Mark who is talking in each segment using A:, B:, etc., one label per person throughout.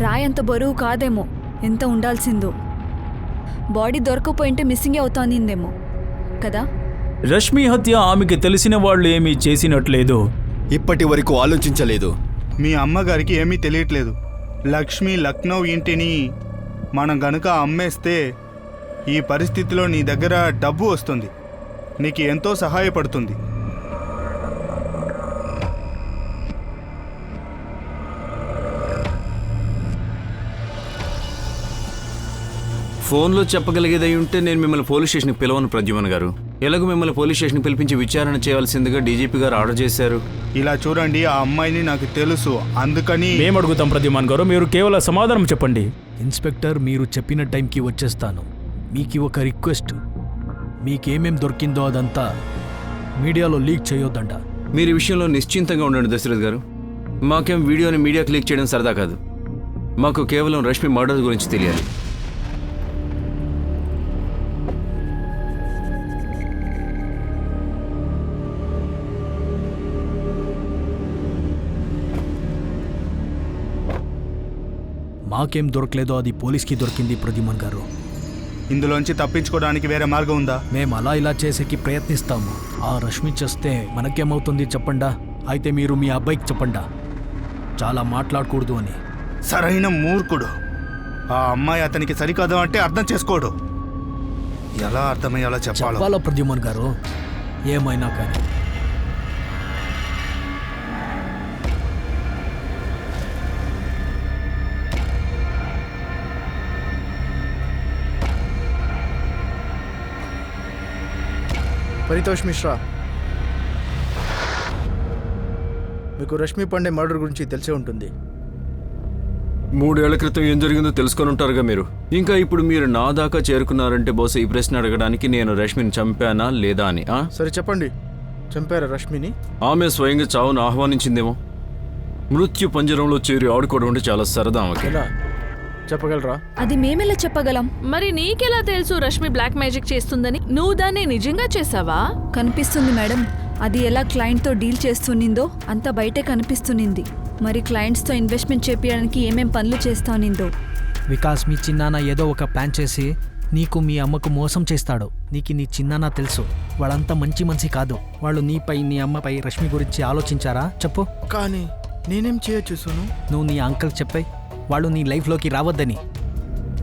A: రాయి అంత బరువు కాదేమో, ఎంత ఉండాల్సిందో. బాడీ దొరకపోయింటే మిస్సింగే అవుతానిందేమో కదా.
B: రష్మి హత్య ఆమెకి తెలిసిన వాళ్ళు ఏమీ చేసినట్లేదు.
C: ఇప్పటి వరకు ఆలోచించలేదు.
D: మీ అమ్మగారికి ఏమీ తెలియట్లేదు. లక్ష్మి లక్నో ఇంటిని మనం గనుక అమ్మేస్తే ఈ పరిస్థితిలో నీ దగ్గర డబ్బు వస్తుంది, నీకు ఎంతో సహాయపడుతుంది.
E: ఫోన్లో చెప్పగలిగేదై ఉంటే నేను మిమ్మల్ని పోలీస్ స్టేషన్కి పిలవను ప్రద్యుమన్ గారు. ఎలాగో మిమ్మల్ని పోలీస్ స్టేషన్కి పిలిపించి విచారణ చేయాల్సిందిగా డీజీపీ గారు ఆర్డర్ చేశారు.
D: ఇలా చూడండి, ఆ అమ్మాయిని నాకు తెలుసు, అందుకని
B: మేము అడుగుతాం ప్రద్యుమన్ గారు, మీరు కేవలం సమాధానం చెప్పండి.
F: ఇన్స్పెక్టర్, మీరు చెప్పిన టైంకి వచ్చేస్తాను. మీకు ఒక రిక్వెస్ట్, మీకేమేం దొరికిందో అదంతా మీడియాలో లీక్ చేయొద్దంట.
E: మీరు ఈ విషయంలో నిశ్చింతంగా ఉండండి దశరథ్ గారు. మాకేం వీడియోని మీడియాకి లీక్ చేయడం సరదా కాదు. మాకు కేవలం రష్మి మర్డర్ గురించి తెలియాలి.
F: మాకేం దొరకలేదో అది పోలీస్కి దొరికింది ప్రద్యుమన్ గారు.
D: ఇందులోంచి తప్పించుకోవడానికి వేరే మార్గం ఉందా?
F: మేము అలా ఇలా చేసేకి ప్రయత్నిస్తాము. ఆ రష్మి చేస్తే మనకేమవుతుంది చెప్పండా? అయితే మీరు మీ అబ్బాయికి చెప్పండా, చాలా మాట్లాడకూడదు అని.
D: సరైన మూర్ఖుడు. ఆ అమ్మాయి అతనికి సరికాదు అంటే అర్థం చేసుకోడు. ఎలా అర్థమయ్యేలా చెప్పాలో.
F: చెప్పాలా ప్రద్యుమన్ గారు, ఏమైనా కానీ.
G: పరితోష్ మిశ్రా, మీకు రష్మి పండే మర్డర్ గురించి తెలిసే ఉంటుంది.
E: 3 ఏళ్ల క్రితం ఏం జరిగిందో తెలుసుకొని ఉంటారుగా మీరు. ఇంకా ఇప్పుడు మీరు నా దాకా చేరుకున్నారంటే బహుశా ఈ ప్రశ్న అడగడానికి నేను రష్మిని చంపానా లేదా అని.
G: సరే చెప్పండి, చంపారా రష్మిని?
E: ఆమె స్వయంగా చావును ఆహ్వానించిందేమో. మృత్యు పంజరంలో చేరి ఆడుకోవడం అంటే చాలా సరదా ఆమెకి.
G: ఎలా చెప్పగలరా?
A: అది మేమెలా చెప్పగలం?
H: మరి నీకెలా తెలుసు రష్మి బ్లాక్ మ్యాజిక్ చేస్తుందని? నువ్వు దాన్ని నిజంగా చేసావా?
A: కనిపిస్తుంది మేడం, అది ఎలా క్లయింట్తో డీల్ చేస్తునిందో అంతా బయటే కనిపిస్తునింది. మరి క్లయింట్స్తో ఇన్వెస్ట్మెంట్ చేపించడానికి ఏమేం పనులు చేస్తానిందో.
F: వికాస్, మీ చిన్నాన్న ఏదో ఒక ప్లాన్ చేసి నీకు మీ అమ్మకు మోసం చేస్తాడు. నీకు నీ చిన్నాన్న తెలుసు, వాళ్ళంతా మంచి మనిషి కాదు. వాళ్ళు నీపై నీ అమ్మపై రష్మి గురించి ఆలోచించారా చెప్పు.
G: కానీ నేనేం చేయొచ్చు సోను?
F: నువ్వు నీ అంకల్ చెప్పే వాళ్ళు నీ లైఫ్లోకి రావద్దని.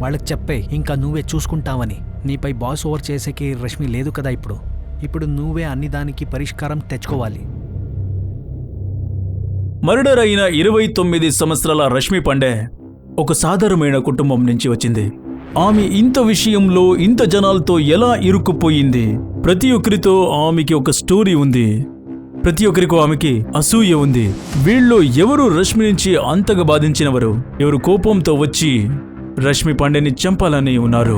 F: వాళ్ళకి చెప్పే ఇంకా నువ్వే చూసుకుంటావని. నీపై బాస్ ఓవర్ చేసేకి రష్మి లేదు కదా ఇప్పుడు నువ్వే అన్ని దానికి పరిష్కారం తెచ్చుకోవాలి.
B: మర్డర్ అయిన 29 సంవత్సరాల రష్మి పండే ఒక సాధారణమైన కుటుంబం నుంచి వచ్చింది. ఆమె ఇంత విషయంలో ఇంత జనాలతో ఎలా ఇరుక్కుపోయింది? ప్రతి ఒక్కరితో ఆమెకి ఒక స్టోరీ ఉంది. ప్రతి ఒక్కరికి ఆమెకి అసూయ ఉంది. వీళ్ళు ఎవరు రష్మి నుంచి అంతగా బాధించినవారు? ఎవరు కోపంతో వచ్చి రష్మి పండేని చంపాలని ఉన్నారు?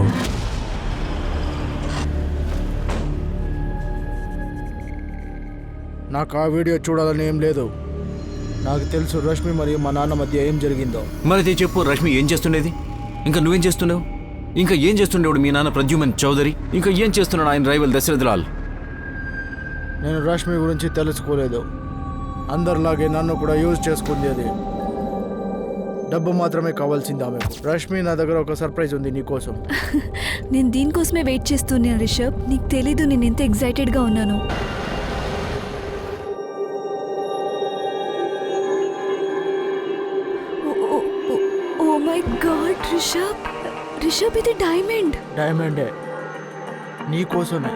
G: నాకు ఆ వీడియో చూడాలని ఏం లేదు. నాకు తెలుసు రష్మి మరియు మా నాన్న మధ్య ఏం జరిగిందో.
E: మరి చెప్పు, రష్మి ఏం చేస్తుండేది? ఇంకా నువ్వేం చేస్తున్నావు? ఇంకా ఏం చేస్తుండేవాడు మీ నాన్న ప్రద్యుమన్ చౌదరి? ఇంకా ఏం చేస్తున్నాడు ఆయన రైవల్ దశరథ్ లాల్?
G: నేను రష్మి గురించి తెలుసుకోలేదు. అందరిలాగే నన్ను కూడా యూజ్ చేసుకుంది. అది డబ్బు మాత్రమే కావాల్సింది ఆమెకు. రష్మి, నా దగ్గర ఒక సర్ప్రైజ్ ఉంది నీకోసం.
A: నేను దీనికోసమే వెయిట్ చేస్తున్నాను రిషబ్. నీకు తెలీదు నేను ఎంత ఎక్సైటెడ్గా ఉన్నాను. ఓ మై గాడ్ రిషబ్, ఇది
G: డైమండే నీకోసమే.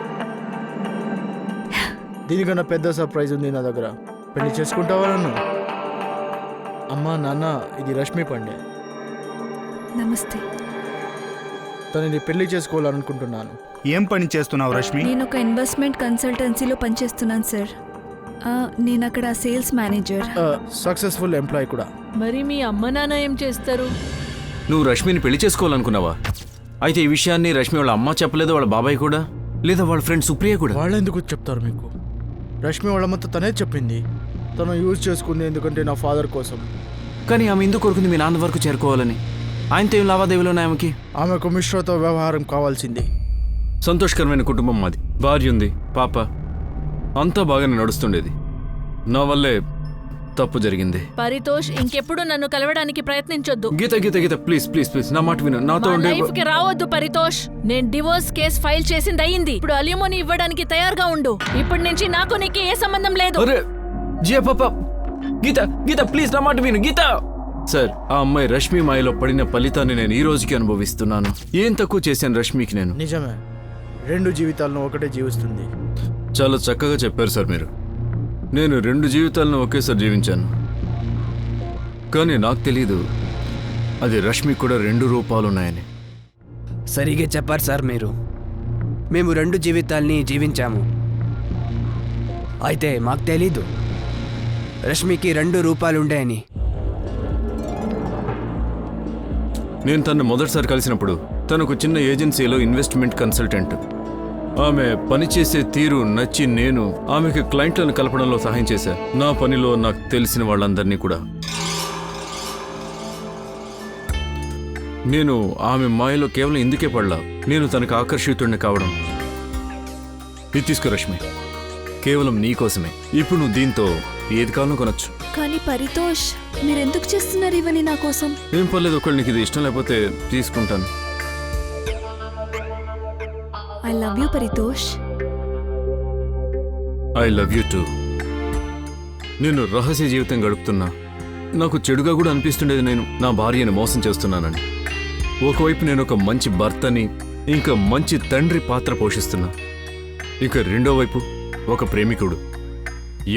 G: దీనికన్నా పెద్ద సర్ప్రైజ్ ఉంది నా దగ్గర. పెళ్లి చేసుకుంటావా నన్ను? అమ్మా నాన్న, ఇది రష్మి పండే.
A: నమస్తే.
G: తనని పెళ్లి చేసుకోవాలనుకుంటున్నాను.
D: ఏం పని చేస్తున్నావు రష్మి?
A: నేను ఒక ఇన్వెస్ట్మెంట్ కన్సల్టెన్సీలో పనిచేస్తున్నాను సార్. నేను అక్కడ సేల్స్ మేనేజర్.
G: సక్సెస్ఫుల్ ఎంప్లాయ్ కూడా.
H: మరి మీ అమ్మ నాన్న ఏం చేస్తారు?
E: నువ్వు రష్మిని పెళ్లి చేసుకోవాలనుకున్నావా? అయితే ఈ విషయాన్ని రష్మి వాళ్ళ అమ్మ చెప్పలేదు, వాళ్ళ బాబాయ్ కూడా, లేదా వాళ్ళ ఫ్రెండ్ సుప్రియ కూడా?
G: వాళ్ళెందుకు చెప్తారు మీకు? రష్మి వాళ్ళమ్మతో తనే చెప్పింది. తను యూజ్ చేసుకుంది ఎందుకంటే నా ఫాదర్ కోసం.
E: కానీ ఆమె ఎందుకు కోరుకుంది మీ నాన్న వరకు చేరుకోవాలని? ఆయనతో ఏం లావాదేవీలు ఉన్నాయి ఆమెకి?
G: ఆమెకు మిశ్రతో వ్యవహారం కావాల్సింది.
E: సంతోషకరమైన కుటుంబం మాది. భార్య ఉంది, పాప, అంతా బాగానే నడుస్తుండేది. నా వల్లే తప్పు జరిగింది.
H: పరితోష్, ఇంకెప్పుడు నన్ను కలవడానికి ప్రయత్నించొద్దు.
E: గీత గీత గీత ప్లీజ్ ప్లీజ్ ప్లీజ్ నా మాట విను. నాతో
H: మా
E: ఉండే
H: లైఫ్ కి రావద్దు పరితోష్. నేను డివోర్స్ కేసు ఫైల్ చేసింది అయ్యింది. ఇప్పుడు అలిమోని ఇవ్వడానికి తయారుగా ఉండు. ఇప్పటి నుంచి నాకు నీకు ఏ సంబంధం లేదు.
E: అరే జియా పాప, గీత గీత ప్లీజ్ నా మాట విను గీత. సార్, ఆ అమ్మాయి రష్మి మాయలో పడిన ఫలితాన్ని నేను ఈ రోజుకి అనుభవిస్తున్నాను. ఏం తక్కువ చేశాను రష్మికి నేను?
G: నిజమే, 2 జీవితాలను ఒకటే జీవిస్తుంది.
E: చాలా చక్కగా చెప్పారు సార్ మీరు. నేను 2 జీవితాలను ఒకేసారి జీవించాను. కానీ నాకు తెలీదు అది రష్మికి కూడా 2 రూపాలున్నాయని.
I: సరిగా చెప్పారు సార్ మీరు. మేము 2 జీవితాల్ని జీవించాము. అయితే మాకు తెలీదు రష్మికి 2 రూపాలుండాయని.
E: నేను తను మొదటిసారి కలిసినప్పుడు తనకు చిన్న ఏజెన్సీలో ఇన్వెస్ట్మెంట్ కన్సల్టెంట్. ఆమె పనిచేసే తీరు నచ్చి నేను ఆమెకి క్లయింట్లను కలపడంలో సహాయం చేశా. నా పనిలో నాకు తెలిసిన వాళ్ళందరినీ కూడా. నేను ఆమె మాయలో కేవలం ఇందుకే పడలా, నేను తనకు ఆకర్షితుడిని కావడం. ఇది తీసుకో రష్మి, కేవలం నీకోసమే. ఇప్పుడు నువ్వు దీంతో ఏది కావాలో కొనొచ్చు.
A: కానీ పరితోష్, మీరెందుకు చేస్తున్నారు ఇవన్నీ నా కోసం?
E: ఏం పర్లేదు, ఒకళ్ళు నీకు ఇది ఇష్టం లేకపోతే తీసుకుంటాను.
A: I love you Paritosh.
E: I love you two. నేను రహస్య జీవితం గడుపుతున్నా. నాకు చెడుగా కూడా అనిపిస్తుండేది నేను నా భార్యను మోసం చేస్తున్నానని. ఒకవైపు నేను ఒక మంచి భర్తని, ఇంకా మంచి తండ్రి పాత్ర పోషిస్తున్నా. ఇక రెండో వైపు ఒక ప్రేమికుడు.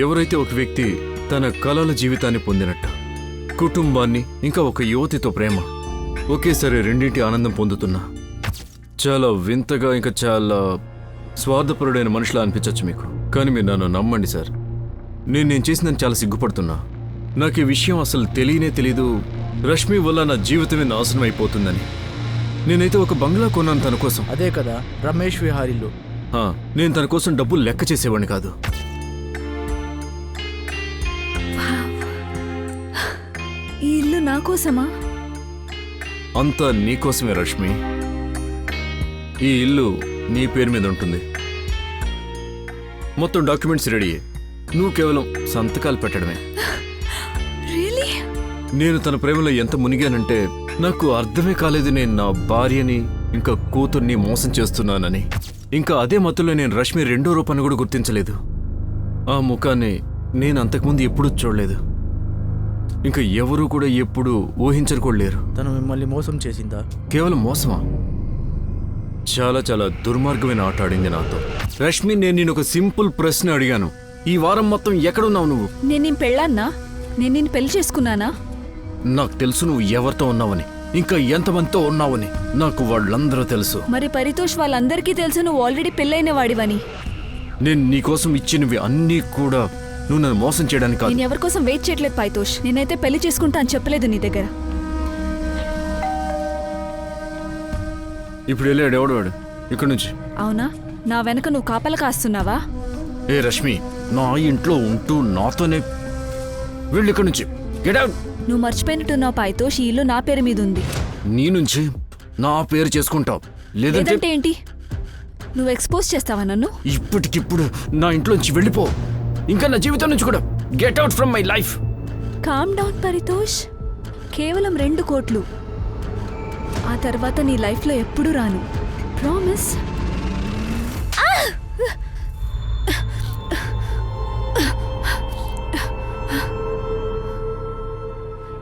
E: ఎవరైతే ఒక వ్యక్తి తన కలల జీవితాన్ని పొందినట్టు, కుటుంబాన్ని, ఇంకా ఒక యువతితో ప్రేమ, ఒకేసారి రెండింటి ఆనందం పొందుతున్నా. చాలా వింతగా, ఇంకా చాలా స్వార్థపరుడైన మనిషిలా అనిపించవచ్చు మీకు. కానీ మీరు నన్ను నమ్మండి సార్, నేను చేసిందని చాలా సిగ్గుపడుతున్నా. నాకు ఈ విషయం అసలు తెలీదు. రష్మి వల్ల నా జీవితమే నాశనం అయిపోతుందని. నేనైతే ఒక బంగ్లా కొన్నాను తన కోసం.
G: అదే కదా రమేష్ విహారీలు.
E: నేను తన కోసం డబ్బులు లెక్క చేసేవాడిని కాదు.
A: ఈ ఇల్లు నా కోసమా?
E: అంతా నీకోసమే రష్మి. ఈ ఇల్లు నీ పేరు మీద ఉంటుంది. మొత్తం డాక్యుమెంట్స్ రెడీ. నువ్వు కేవలం సంతకాలు పెట్టడమే.
A: రియలీ?
E: నేను తన ప్రేమలో ఎంత మునిగానంటే నాకు అర్థమే కాలేదు నేను నా భార్యని ఇంకా కూతుర్ని మోసం చేస్తున్నానని. ఇంకా అదే మత్తులో నేను రష్మి 2వ రూపాన్ని కూడా గుర్తించలేదు. ఆ ముఖాన్ని నేను అంతకుముందు ఎప్పుడూ చూడలేదు. ఇంకా ఎవరూ కూడా ఎప్పుడూ ఊహించరుకోలేరు.
G: తను మిమ్మల్ని మోసం చేసిందా?
E: కేవలం మోసమా? చాలా చాలా దుర్మార్గమైన ఆట ఆడింది నాతో. రష్మి, నేను నేను ఒక సింపుల్ ప్రశ్న అడిగాను. ఈ వారం మొత్తం ఎక్కడున్నావు నువ్వు?
A: నేను పెళ్ళాన్నా? నేను నిన్ను పెళ్లి చేసుకున్నానా?
E: నాకు తెలుసు నువ్వు ఎవరితో ఉన్నావని, ఇంకా ఎంతమందితో ఉన్నావని. నాకు వాళ్ళందరూ తెలుసు.
A: మరి పరితోష్ వాళ్ళందరికీ తెలుసు నువ్వు ఆల్రెడీ పెళ్ళైన వాడివని.
E: నేను నీకోసం ఇచ్చినవి అన్నీ కూడా నువ్వు నన్ను మోసం చేయడానికి కాదు.
A: నేను ఎవరి కోసం వెయిట్ చేయట్లేదు పరితోష్. నేనైతే పెళ్లి చేసుకుంటా అని చెప్పలేదు నీ దగ్గర.
E: ఇప్పుడు వెళ్ళాడు ఎవడు ఇక్కడ నుంచి?
A: అవునా? నా వెనక నువ్వు కాపలా కాస్తున్నావా?
E: ఏ రష్మి, నా ఇంట్లో ఉంటూ నాతోనే వెళ్ళి ఇక్కడ నుంచి. Get out.
A: నువ్వు మర్చిపోయినట్టున్నావు పరితోష్, ఈ ఇల్లు నా పేరు మీద ఉంది.
E: నీ నుంచి నా పేరు చేసుకుంటావు.
A: లేదంటే ఏంటి? నువ్వు ఎక్స్పోజ్ చేస్తావా నన్ను?
E: ఇప్పటికిప్పుడు నా ఇంట్లోంచి వెళ్ళిపో. ఇంకా నా జీవితం నుంచి కూడా. Get out from my life.
A: Calm down Paritosh. కేవలం 2 కోట్లు. ఆ తర్వాత నీ లైఫ్లో ఎప్పుడు రాను. ప్రామిస్.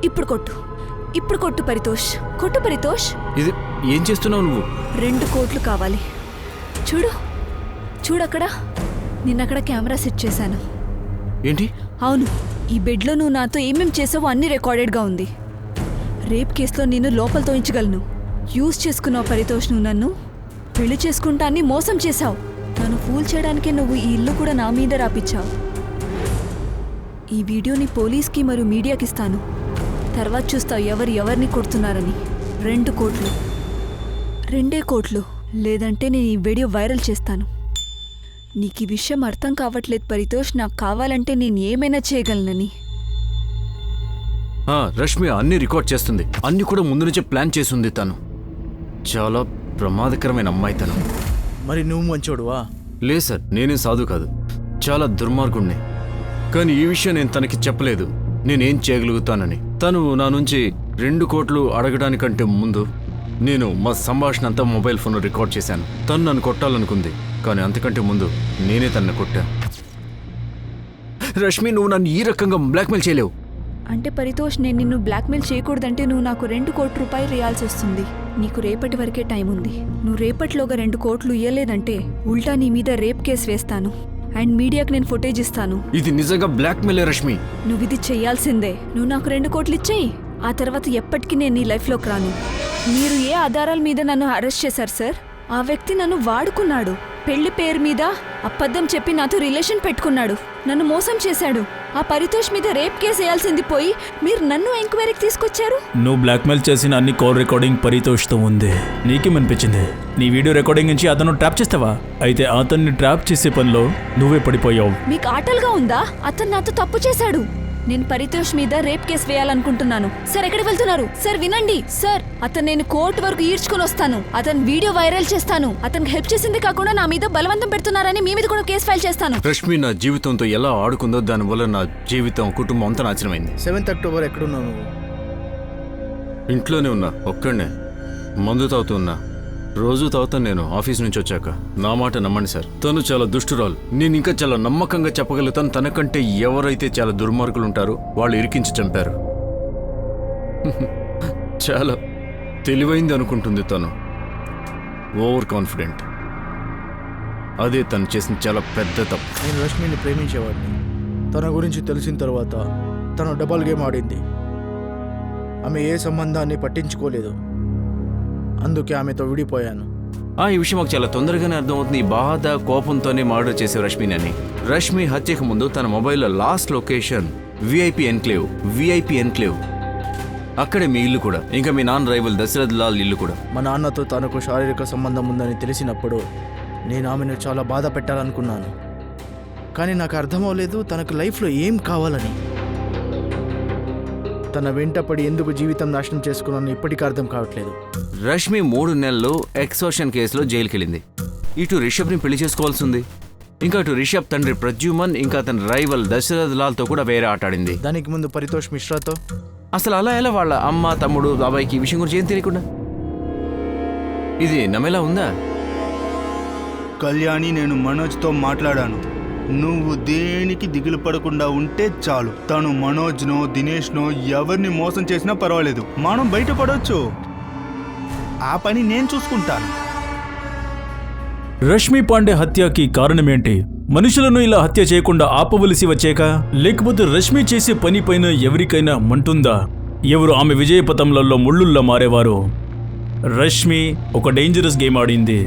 A: ఇప్పుడు కొట్టు. ఇప్పుడు కొట్టు పరితోష్. కొట్టు పరితోష్.
E: ఇది ఏం చేస్తున్నావు నువ్వు?
A: 2 కోట్లు కావాలి. చూడు చూడక్కడ. నిన్నక్కడ కెమెరా సెట్ చేశాను.
E: ఏంటి?
A: అవును, ఈ బెడ్లో నువ్వు నాతో ఏమేం చేసావో అన్నీ రికార్డెడ్గా ఉంది. రేప్ కేసులో నిన్ను లోపల తోయించగలను. యూజ్ చేసుకున్నావు పరితోష్. నువ్వు నన్ను పెళ్లి చేసుకుంటా అని మోసం చేశావు. నన్ను ఫూల్ చేయడానికే నువ్వు ఈ ఇల్లు కూడా నా మీద రాపిచ్చావు. ఈ వీడియోని పోలీస్కి మరియు మీడియాకి ఇస్తాను. తర్వాత చూస్తావు ఎవరిని కొడుతున్నారని. 2 కోట్లు. 2 కోట్లు. లేదంటే నేను ఈ వీడియో వైరల్ చేస్తాను. నీకు ఈ విషయం అర్థం కావట్లేదు పరితోష్. నాకు కావాలంటే నేను ఏమైనా చేయగలనని.
E: రష్మి అన్ని రికార్డ్ చేస్తుంది. అన్ని కూడా ముందు నుంచే ప్లాన్ చేసింది తను. చాలా ప్రమాదకరమైన అమ్మాయి తను.
G: మరి నువ్వు మంచోడువా?
E: లేదు సార్, నేనే సాధు కాదు, చాలా దుర్మార్గుణ్ణి. కానీ ఈ విషయం నేను తనకి చెప్పలేదు, నేనేం చేయగలుగుతానని. తను నా నుంచి 2 కోట్లు అడగడానికంటే ముందు నేను మా సంభాషణ అంతా మొబైల్ ఫోన్లో రికార్డ్ చేశాను. తను నన్ను కొట్టాలనుకుంది, కానీ అంతకంటే ముందు నేనే తనని కొట్టా. రష్మి, నువ్వు నన్ను ఈ రకంగా బ్లాక్మెయిల్ చేయలేవు.
A: అంటే పరితోష్, నేను నిన్ను బ్లాక్మెయిల్ చేయకూడదంటే నువ్వు నాకు 2 కోట్ల రూపాయలు ఇవ్వాల్సి వస్తుంది. నీకు రేపటి వరకే టైం ఉంది. నువ్వు రేపటిలోగా 2 కోట్లు ఇవ్వలేదంటే ఉల్టా నీ మీద రేప్ కేసు వేస్తాను అండ్ మీడియాకి నేను ఫుటేజ్ ఇస్తాను.
E: ఇది నిజంగా బ్లాక్మెయిల్ రష్మి.
A: నువ్వు ఇది చెయ్యాల్సిందే. నువ్వు నాకు 2 కోట్లు ఇచ్చేయి. ఆ తర్వాత ఎప్పటికీ నేను నీ లైఫ్లోకి రాను. మీరు ఏ ఆధారాల మీద నన్ను అరెస్ట్ చేశారు సార్? ఆ వ్యక్తి నన్ను వాడుకున్నాడు. పెళ్లి పేరు మీద అబద్ధం చెప్పి నాతో రిలేషన్ పెట్టుకున్నాడు. నన్ను మోసం చేశాడు. ఆ పరితోష్ మీద రేప్ కేసు వేయాల్సింది పోయి మీరు నన్ను ఎంక్వైరీకి తీసుకొచ్చారు.
B: నువ్వు బ్లాక్మెయిల్ చేసిన అన్ని కాల్ రికార్డింగ్ పరితోష్తో ఉంది. నీకేమనిపించింది? నీ వీడియో రికార్డింగ్ నుంచి అతను ట్రాప్ చేస్తావా? అయితే అతన్ని ట్రాప్ చేసే పనిలో నువ్వే పడిపోయావు.
A: మీకు ఆటలుగా ఉందా? అతను నాతో తప్పు చేశాడు. నేను పరితోష్ మీద రేప్ కేసు వేయాలనుకుంటున్నాను. సార్, ఎక్కడికి వెళ్తున్నారు? సార్ వినండి సార్, అతను నేను కోర్టు వరకు ఈడ్చుకొని వస్తాను. అతను వీడియో వైరల్ చేస్తాను. అతనికి హెల్ప్ చేసింది కాకుండా నా మీద బలవంతం పెడుతున్నారని మీ మీద కూడా కేసు ఫైల్ చేస్తాను.
E: రష్మి నా జీవితంతో ఎలా ఆడుకుందో దానివల్ల నా జీవితం, కుటుంబం అంతా నాశనమైంది.
G: 7th అక్టోబర్ ఎక్కడున్నావు నువ్వు?
E: ఇంట్లోనే ఉన్నా, ఒక్కడే మందు తాగుతూ ఉన్నా. రోజు తాగుతాను నేను ఆఫీస్ నుంచి వచ్చాక. నా మాట నమ్మండి సార్, తను చాలా దుష్టురాలు. నేను ఇంకా చాలా నమ్మకంగా చెప్పగలుగుతాను, తనకంటే ఎవరైతే చాలా దుర్మార్గులు ఉంటారో వాళ్ళు ఇరికించి చంపారు. చాలా తెలివైంది అనుకుంటుంది తను, ఓవర్ కాన్ఫిడెంట్. అదే తను చేసిన చాలా పెద్ద తప్పు.
G: నేను రష్మిని ప్రేమించేవాడిని. తన గురించి తెలిసిన తర్వాత తను డబల్ గేమ్ ఆడింది. ఆమె ఏ సంబంధాన్ని పట్టించుకోలేదు. అందుకే ఆమెతో విడిపోయాను.
E: ఈ విషయం మాకు చాలా తొందరగానే అర్థమవుతుంది. ఈ బాధ, కోపంతోనే మర్డర్ చేసే రష్మిని అని. రష్మి హత్యకు ముందు తన మొబైల్లో లాస్ట్ లొకేషన్ విఐపి ఎన్క్లేవ్. అక్కడే మీ ఇల్లు కూడా, ఇంకా మీ నాన్న రైవల్ దశరథ్ లాల్ ఇల్లు కూడా.
G: మా నాన్నతో తనకు శారీరక సంబంధం ఉందని తెలిసినప్పుడు నేను ఆమెను చాలా బాధ పెట్టాలనుకున్నాను. కానీ నాకు అర్థమవలేదు తనకు లైఫ్లో ఏం కావాలని. తన వెంటపడి ఎందుకు జీవితం నాశనం చేసుకున్నాను ఇప్పటికీ అర్థం కావట్లేదు.
E: రష్మి 3 నెలలు ఎక్సోషన్ కేసులో జైలుకి వెళ్ళింది. ఇటు రిషబ్ని పెళ్లి చేసుకోవాల్సి ఉంది, ఇంకా అటు రిషబ్ తండ్రి ప్రద్యుమన్, ఇంకా తన రైవల్ దశరథ్ లాల్తో కూడా వేరే ఆటాడింది.
G: దానికి ముందు పరితోష్ మిశ్రాతో
E: అసలు అలా ఎలా వాళ్ళ అమ్మ, తమ్ముడు, బాబాయ్కి ఈ విషయం గురించి ఏం తెలియకుండా? ఇది నమ్మేలా ఉందా?
D: కళ్యాణి, నేను మనోజ్తో మాట్లాడాను. నువ్వు దేనికి దిగులు పడకుండా ఉంటే చాలు. తను మనోజ్నో దినేష్నో ఎవరిని మోసం చేసినా పర్వాలేదు, మనం బయటపడవచ్చు. ఆ పని నేను చూసుకుంటాను.
B: రష్మి పాండే హత్యకి కారణమేంటి? మనుషులను ఇలా హత్య చేయకుండా ఆపవలసి వచ్చాక, లేకపోతే రష్మి చేసే పని పైన ఎవరికైనా మంటుందా? ఎవరు ఆమె విజయపథంలలో ముళ్ళుల్లా మారేవారు? రష్మి ఒక డేంజరస్ గేమ్ ఆడింది.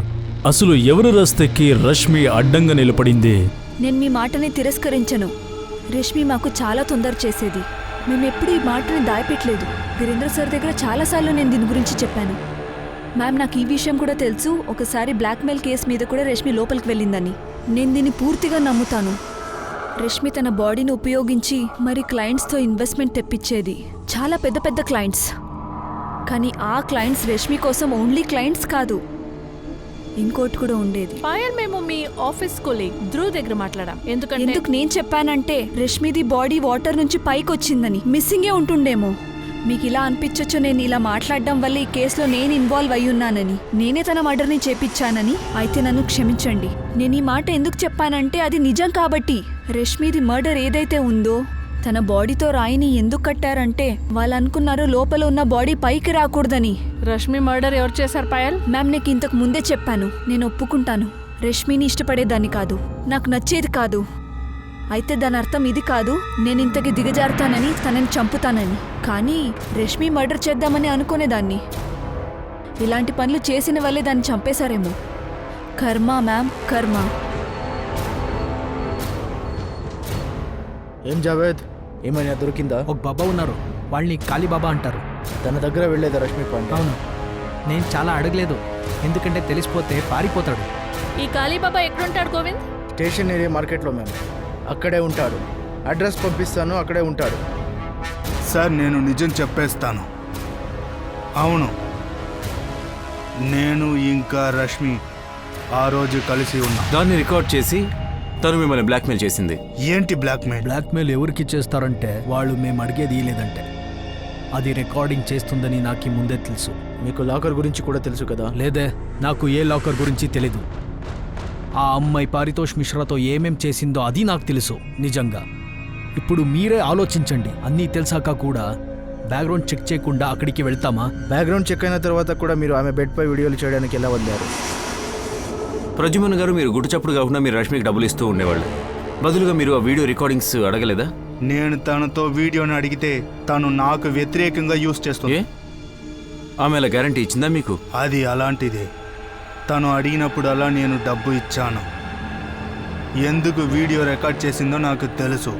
B: అసలు ఎవరు రస్తెక్కి రష్మి అడ్డంగా నిలబడింది?
A: నేను మీ మాటని తిరస్కరించను. రష్మి మాకు చాలా తొందర చేసేది. మేమెప్పుడు ఈ మాటని దాయపెట్టలేదు. వీరేంద్ర సార్ దగ్గర చాలాసార్లు నేను దీని గురించి చెప్పాను. మ్యామ్, నాకు ఈ విషయం కూడా తెలుసు. ఒకసారి బ్లాక్మెయిల్ కేసు మీద కూడా రష్మి లోపలికి వెళ్ళిందని. నేను దీన్ని పూర్తిగా నమ్ముతాను. రష్మి తన బాడీని ఉపయోగించి మరి క్లయింట్స్తో ఇన్వెస్ట్మెంట్ తెప్పించేది. చాలా పెద్ద పెద్ద క్లయింట్స్. కానీ ఆ క్లయింట్స్ రష్మి కోసం ఓన్లీ క్లయింట్స్ కాదు, ఇంకోటి కూడా ఉండేది.
H: పాయల్, మేము మీ ఆఫీస్ కొలీగ్ ధ్రువ్ దగ్గర మాట్లాడాం.
A: ఎందుకు నేను చెప్పానంటే రష్మిది బాడీ వాటర్ నుంచి పైకి వచ్చిందని, మిస్సింగే ఉంటుండేమో. మీకు ఇలా అనిపించొచ్చు నేను ఇలా మాట్లాడడం వల్ల ఈ కేసులో నేను ఇన్వాల్వ్ అయ్యున్నానని, నేనే తన మర్డర్ని చేపించానని. అయితే నన్ను క్షమించండి. నేను ఈ మాట ఎందుకు చెప్పానంటే అది నిజం కాబట్టి. రష్మిది మర్డర్ ఏదైతే ఉందో, తన బాడీతో రాయిని ఎందుకు కట్టారంటే వాళ్ళు అనుకున్నారు లోపల ఉన్న బాడీ పైకి రాకూడదని.
H: రష్మి మర్డర్ ఎవరు చేశారు పాయల్?
A: మ్యామ్, నీకు ఇంతకు ముందే చెప్పాను. నేను ఒప్పుకుంటాను, రష్మిని ఇష్టపడేదాన్ని కాదు, నాకు నచ్చేది కాదు. అయితే దాని అర్థం ఇది కాదు నేను ఇంతకి దిగజారుతానని, తనని చంపుతానని. కానీ రష్మి మర్డర్ చేద్దామని అనుకునేదాన్ని. ఇలాంటి పనులు చేసిన వల్లే దాన్ని చంపేశారేమో. కర్మ మ్యామ్, కర్మ.
G: ఏం జావేద్, ఏమైనా దొరికిందా?
F: ఒక బాబా ఉన్నారు, వాళ్ళని కాళీబాబా అంటారు.
G: తన దగ్గర వెళ్ళేదా రష్మి పాండే?
F: అవును, నేను చాలా అడగలేదు, ఎందుకంటే తెలిసిపోతే పారిపోతాడు.
H: ఈ కాళీబాబా ఎక్కడుంటాడు గోవింద్?
G: స్టేషన్ ఏరియా మార్కెట్లో మ్యామ్, అక్కడే ఉంటాడు. అడ్రస్ పంపిస్తాను, అక్కడే ఉంటాడు.
D: సార్, నేను నిజం చెప్పేస్తాను. అవును, నేను ఇంకా రష్మి ఆ రోజు కలిసి ఉన్నాం.
E: దాన్ని రికార్డ్ చేసి తను మిమ్మల్ని బ్లాక్మెయిల్ చేసింది.
D: ఏంటి బ్లాక్మెయిల్?
F: బ్లాక్మెయిల్ ఎవరికి చేస్తారంటే వాళ్ళు మేము అడిగేది లేదంటే అది రికార్డింగ్ చేస్తుందని నాకు ముందే తెలుసు.
G: మీకు లాకర్ గురించి కూడా తెలుసు కదా.
F: లేదే, నాకు ఏ లాకర్ గురించి తెలీదు. ఆ అమ్మాయి పారితోష్ మిశ్రాతో ఏమేం చేసిందో అది నాకు తెలుసు నిజంగా. ఇప్పుడు మీరే ఆలోచించండి, అన్నీ తెలిసాక కూడా బ్యాక్గ్రౌండ్ చెక్ చేయకుండా అక్కడికి వెళ్తామా?
G: బ్యాక్గ్రౌండ్ చెక్ అయిన తర్వాత కూడా మీరు ఆమె బెడ్పై వీడియోలు చేయడానికి ఎలా వదిలారు?
E: ప్రద్యుమన్ గారు, మీరు గుట్టు చప్పుడు కాకుండా మీరు రష్మికి డబ్బులు ఇస్తూ ఉండేవాళ్ళు. బదులుగా మీరు ఆ వీడియో రికార్డింగ్స్ అడగలేదా?
D: నేను తనతో వీడియోని అడిగితే తను నాకు వ్యతిరేకంగా యూజ్ చేస్తుంది.
E: ఆమె అలా గ్యారంటీ ఇచ్చిందా మీకు?
D: అది అలాంటిదే. తను అడిగినప్పుడల్లా నేను డబ్బు ఇచ్చాను. ఎందుకు వీడియో రికార్డ్ చేసిందో నాకు తెలుసు,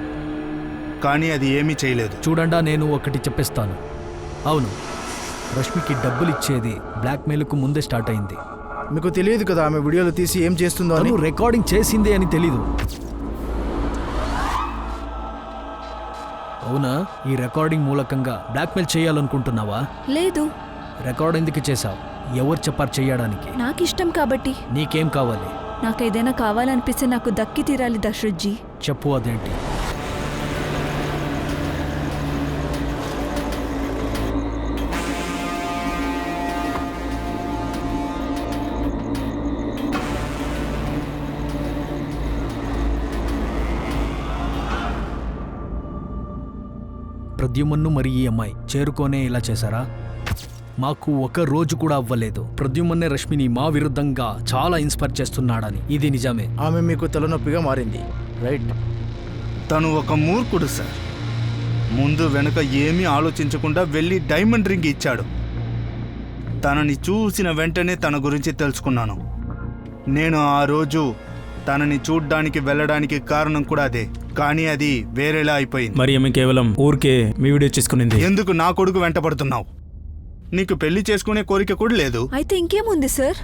D: కానీ అది ఏమీ చేయలేదు.
F: చూడండా, నేను ఒకటి చెప్పేస్తాను. అవును, రష్మికి డబ్బులు ఇచ్చేది బ్లాక్మెయిల్కు ముందే స్టార్ట్ అయింది.
G: మీకు తెలియదు కదా ఆమె వీడియోలు తీసి ఏం చేస్తుందో అని?
F: తను రికార్డింగ్ చేసింది అని తెలీదు. అవునా? ఈ రికార్డింగ్ మూలకంగా బ్లాక్మెయిల్ చేయాలనుకుంటున్నావా?
A: లేదు,
F: రికార్డ్ ఎందుకు చేశావు? ఎవరు చెప్పారు చెయ్యడానికి?
A: నాకు ఇష్టం కాబట్టి.
F: నీకేం కావాలి?
A: నాకు ఏదైనా కావాలనిపిస్తే నాకు దక్కి తీరాలి దశరథ్జీ.
F: చెప్పు, అదేంటి? ప్రద్యుమన్ను మరి ఈ అమ్మాయి చేరుకోనే ఇలా చేశారా? మాకు ఒక రోజు కూడా అవ్వలేదు. ప్రద్యుమన్నే రష్మిని మా విరుద్ధంగా చాలా ఇన్స్పైర్ చేస్తున్నాడని. ఇది నిజమే.
G: ఆమె మీకు తలనొప్పిగా మారింది, రైట్?
D: తను ఒక మూర్ఖుడు సార్. ముందు వెనుక ఏమీ ఆలోచించకుండా వెళ్ళి డైమండ్ రింగ్ ఇచ్చాడు. తనని చూసిన వెంటనే తన గురించి తెలుసుకున్నాను. నేను ఆ రోజు తనని చూడ్డానికి వెళ్ళడానికి కారణం కూడా అదే, కానీ అది వేరేలా అయిపోయింది.
B: మరి ఆమె కేవలం ఊరికే మీ వీడియో చేసుకునింది.
D: ఎందుకు నా కొడుకు వెంట పడుతున్నావు? నీకు పెళ్లి చేసుకునే కోరిక కూడా లేదు.
A: అయితే ఇంకేముంది సార్?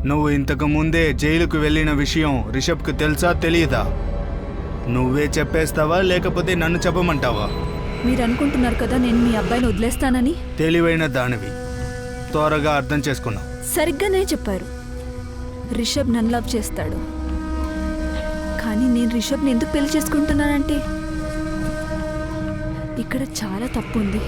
D: నువ్వు ఇంతకు ముందే జైలుకు వెళ్ళిన విషయం రిషబ్కు తెలుసా తెలియదా? నువ్వే చెప్పేస్తావా లేకపోతే నన్ను చెప్పమంటావా?
A: మీరు అనుకుంటున్నారు కదా నేను మీ అబ్బాయిని వదిలేస్తానని.
D: తెలివైన దానివి, త్వరగా అర్థం చేసుకున్నావు.
A: సరిగ్గానే చెప్పారు. రిషబ్ నన్ను లవ్ చేస్తాడు, కానీ నేను రిషబ్ని ఎందుకు పెళ్లి చేసుకుంటున్నానంటే ఇక్కడ చాలా తప్పు ఉంది.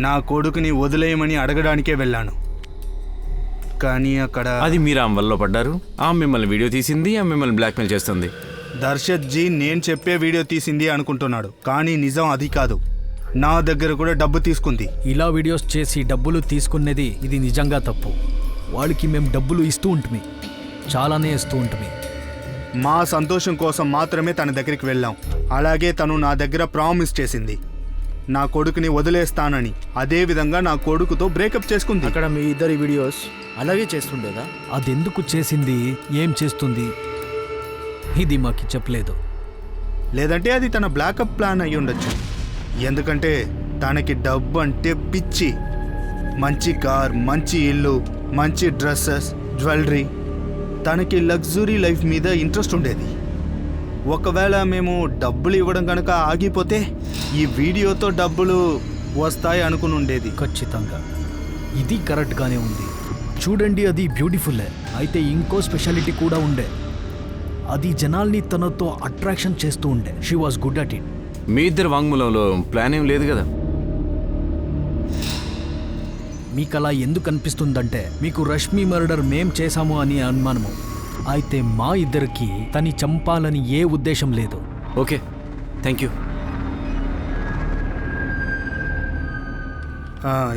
D: నా కొడుకుని వదిలేయమని అడగడానికే వెళ్ళాను, కానీ అక్కడ
E: అది మీరు ఆమె వల్ల పడ్డారు. ఆమె మిమ్మల్ని వీడియో తీసింది, ఆమె మిమ్మల్ని బ్లాక్మెయిల్ చేస్తుంది.
D: దర్శత్జీ నేను చెప్పే వీడియో తీసింది అనుకుంటున్నాడు, కానీ నిజం అది కాదు. నా దగ్గర కూడా డబ్బు తీసుకుంది.
F: ఇలా వీడియోస్ చేసి డబ్బులు తీసుకునేది ఇది నిజంగా తప్పు. వాళ్ళకి మేము డబ్బులు ఇస్తూ ఉంటుంది, చాలానే ఇస్తూ ఉంటుంది.
D: మా సంతోషం కోసం మాత్రమే తన దగ్గరికి వెళ్ళాం. అలాగే తను నా దగ్గర ప్రామిస్ చేసింది నా కొడుకుని వదిలేస్తానని. అదే విధంగా నా కొడుకుతో బ్రేకప్ చేసుకుంది.
G: అక్కడ మీ ఇద్దరి వీడియోస్ అలాగే చేస్తుండేదా?
F: అదెందుకు చేసింది, ఏం చేస్తుంది, ఇది మాకు చెప్పలేదు.
D: లేదంటే అది తన బ్లాకప్ ప్లాన్ అయి ఉండొచ్చు. ఎందుకంటే తనకి డబ్బు అంటే పిచ్చి. మంచి కార్, మంచి ఇల్లు, మంచి డ్రెస్సెస్, జ్యువెలరీ, తనకి లగ్జరీ లైఫ్ మీద ఇంట్రెస్ట్ ఉండేది. ఒకవేళ మేము డబ్బులు ఇవ్వడం కనుక ఆగిపోతే ఈ వీడియోతో డబ్బులు వస్తాయి అనుకుని ఉండేది.
F: ఖచ్చితంగా ఇది కరెక్ట్గానే ఉంది. చూడండి, అది బ్యూటిఫుల్లే. అయితే ఇంకో స్పెషాలిటీ కూడా ఉండే. అది జనాల్ని తనతో అట్రాక్షన్ చేస్తూ ఉండే. She was good at it.
E: మీ ఇద్దరు వాంగ్మూలంలో ప్లాన్ ఏం లేదు కదా?
F: మీకు అలా ఎందుకు అనిపిస్తుందంటే మీకు రష్మి మర్డర్ మేం చేశాము అని అనుమానము. అయితే మా ఇద్దరికి తని చంపాలని ఏ ఉద్దేశం లేదు.
E: Okay, thank you.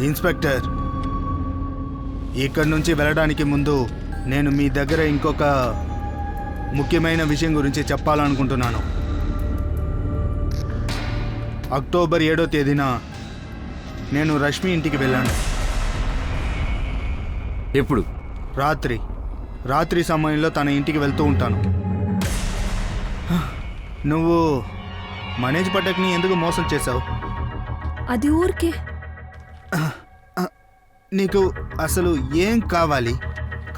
D: ఇన్స్పెక్టర్, ఇక్కడి నుంచి వెళ్ళడానికి ముందు నేను మీ దగ్గర ఇంకొక ముఖ్యమైన విషయం గురించి చెప్పాలనుకుంటున్నాను. అక్టోబర్ 7వ తేదీన నేను రష్మి ఇంటికి వెళ్ళాను.
E: ఎప్పుడు?
D: రాత్రి సమయంలో తన ఇంటికి వెళ్తూ ఉంటాను. నువ్వు మనీష్ పటక్ని ఎందుకు మోసం చేశావు?
A: అది ఊరికే.
D: నీకు అసలు ఏం కావాలి?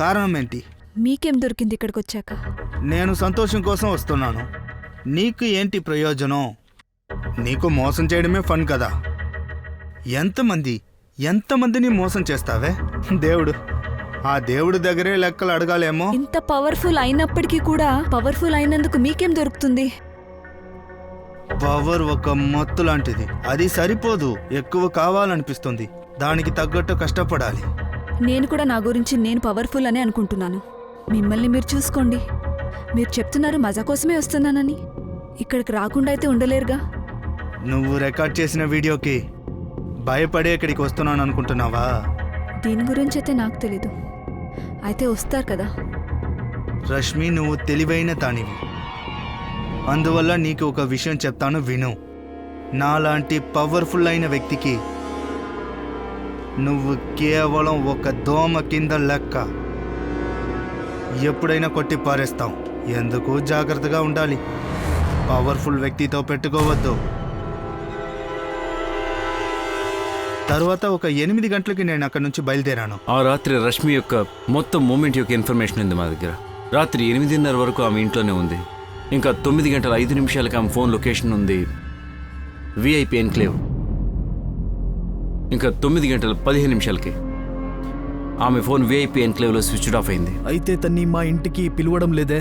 D: కారణం ఏంటి?
A: మీకేం దొరికింది ఇక్కడికి వచ్చాక?
D: నేను సంతోషం కోసం వస్తున్నాను. నీకు ఏంటి ప్రయోజనం? నీకు మోసం చేయడమే ఫన్ కదా. ఎంతమందిని మోసం చేస్తావే? దేవుడు, ఆ దేవుడి దగ్గరే లెక్కలు అడగాలేమో.
A: ఇంత పవర్ఫుల్ అయినప్పటికీ కూడా పవర్ఫుల్ అయినందుకు మీకేం దొరుకుతుంది?
D: పవర్ ఒక మత్తు లాంటిది. అది సరిపోదు, ఎక్కువ కావాలనిపిస్తుంది. దానికి తగ్గట్టు కష్టపడాలి.
A: నేను కూడా నా గురించి నేను పవర్ఫుల్ అనే అనుకుంటున్నాను. మిమ్మల్ని మీరు చూసుకోండి. మీరు చెప్తున్నారు మజా కోసమే వస్తున్నానని. ఇక్కడికి రాకుండా అయితే ఉండలేరుగా.
D: నువ్వు రికార్డ్ చేసిన వీడియోకి భయపడే ఇక్కడికి వస్తున్నాను అనుకుంటున్నావా?
A: దీని గురించి అయితే నాకు తెలీదు. అయితే వస్తారు కదా.
D: రష్మి, నువ్వు తెలివైన దానివి. అందువల్ల నీకు ఒక విషయం చెప్తాను, విను. నాలాంటి పవర్ఫుల్ అయిన వ్యక్తికి నువ్వు కేవలం ఒక దోమ కింద లెక్క. ఎప్పుడైనా కొట్టి పారేస్తాం. ఎందుకు జాగ్రత్తగా ఉండాలి. పవర్ఫుల్ వ్యక్తితో పెట్టుకోవద్దు. తర్వాత ఒక 8 గంటలకి నేను అక్కడి నుంచి బయలుదేరాను.
E: ఆ రాత్రి రష్మి యొక్క మొత్తం మూమెంట్ యొక్క ఇన్ఫర్మేషన్ ఉంది మా దగ్గర. రాత్రి 8:30 వరకు ఆమె ఇంట్లోనే ఉంది. ఇంకా 9:05 ఆమె ఫోన్ లొకేషన్ ఉంది VIP ఎన్క్లేవ్. ఇంకా 9:15 ఆమె ఫోన్ VIP ఎన్క్లేవ్లో స్విచ్ ఆఫ్ అయింది.
F: అయితే తన్ని మా ఇంటికి పిలవడం లేదే?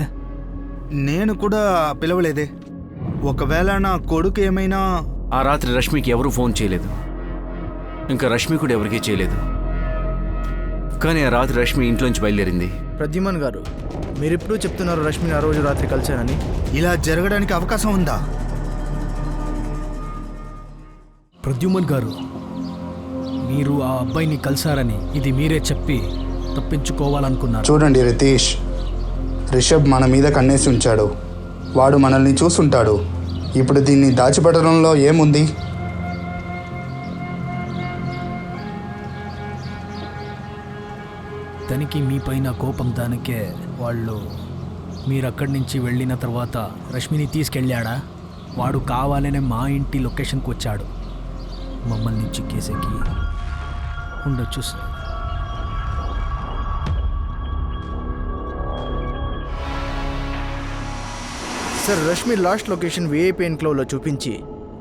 D: నేను కూడా పిలవలేదే. ఒకవేళ నా కొడుకు ఏమైనా...
E: ఆ రాత్రి రష్మికి ఎవరూ ఫోన్ చేయలేదు. ఇంకా రష్మి కూడా ఎవరికీ చేయలేదు. కానీ ఆ రాత్రి రష్మి ఇంట్లోంచి బయలుదేరింది.
G: ప్రద్యుమన్ గారు, మీరెప్పుడూ చెప్తున్నారు రష్మిని ఆ రోజు రాత్రి కలిశానని.
D: ఇలా జరగడానికి అవకాశం ఉందా?
F: ప్రద్యుమన్ గారు, మీరు ఆ అబ్బాయిని కలిశారని ఇది మీరే చెప్పి తప్పించుకోవాలనుకున్నారు.
J: చూడండి రితీష్, రిషబ్ మన మీద కన్నేసి ఉంచాడు. వాడు మనల్ని చూసుంటాడు. ఇప్పుడు దీన్ని దాచిపెట్టడంలో ఏముంది?
F: తనకి మీపైన కోపం. దానికే వాళ్ళు మీరు అక్కడి నుంచి వెళ్ళిన తర్వాత రష్మిని తీసుకెళ్ళాడా? వాడు కావాలనే మా ఇంటి లొకేషన్కి వచ్చాడు. మమ్మల్ని చిక్కేసేకి ఉండొచ్చు sir.
G: Sir, Rashmi last location VIP ఎన్క్లోవ్లో చూపించి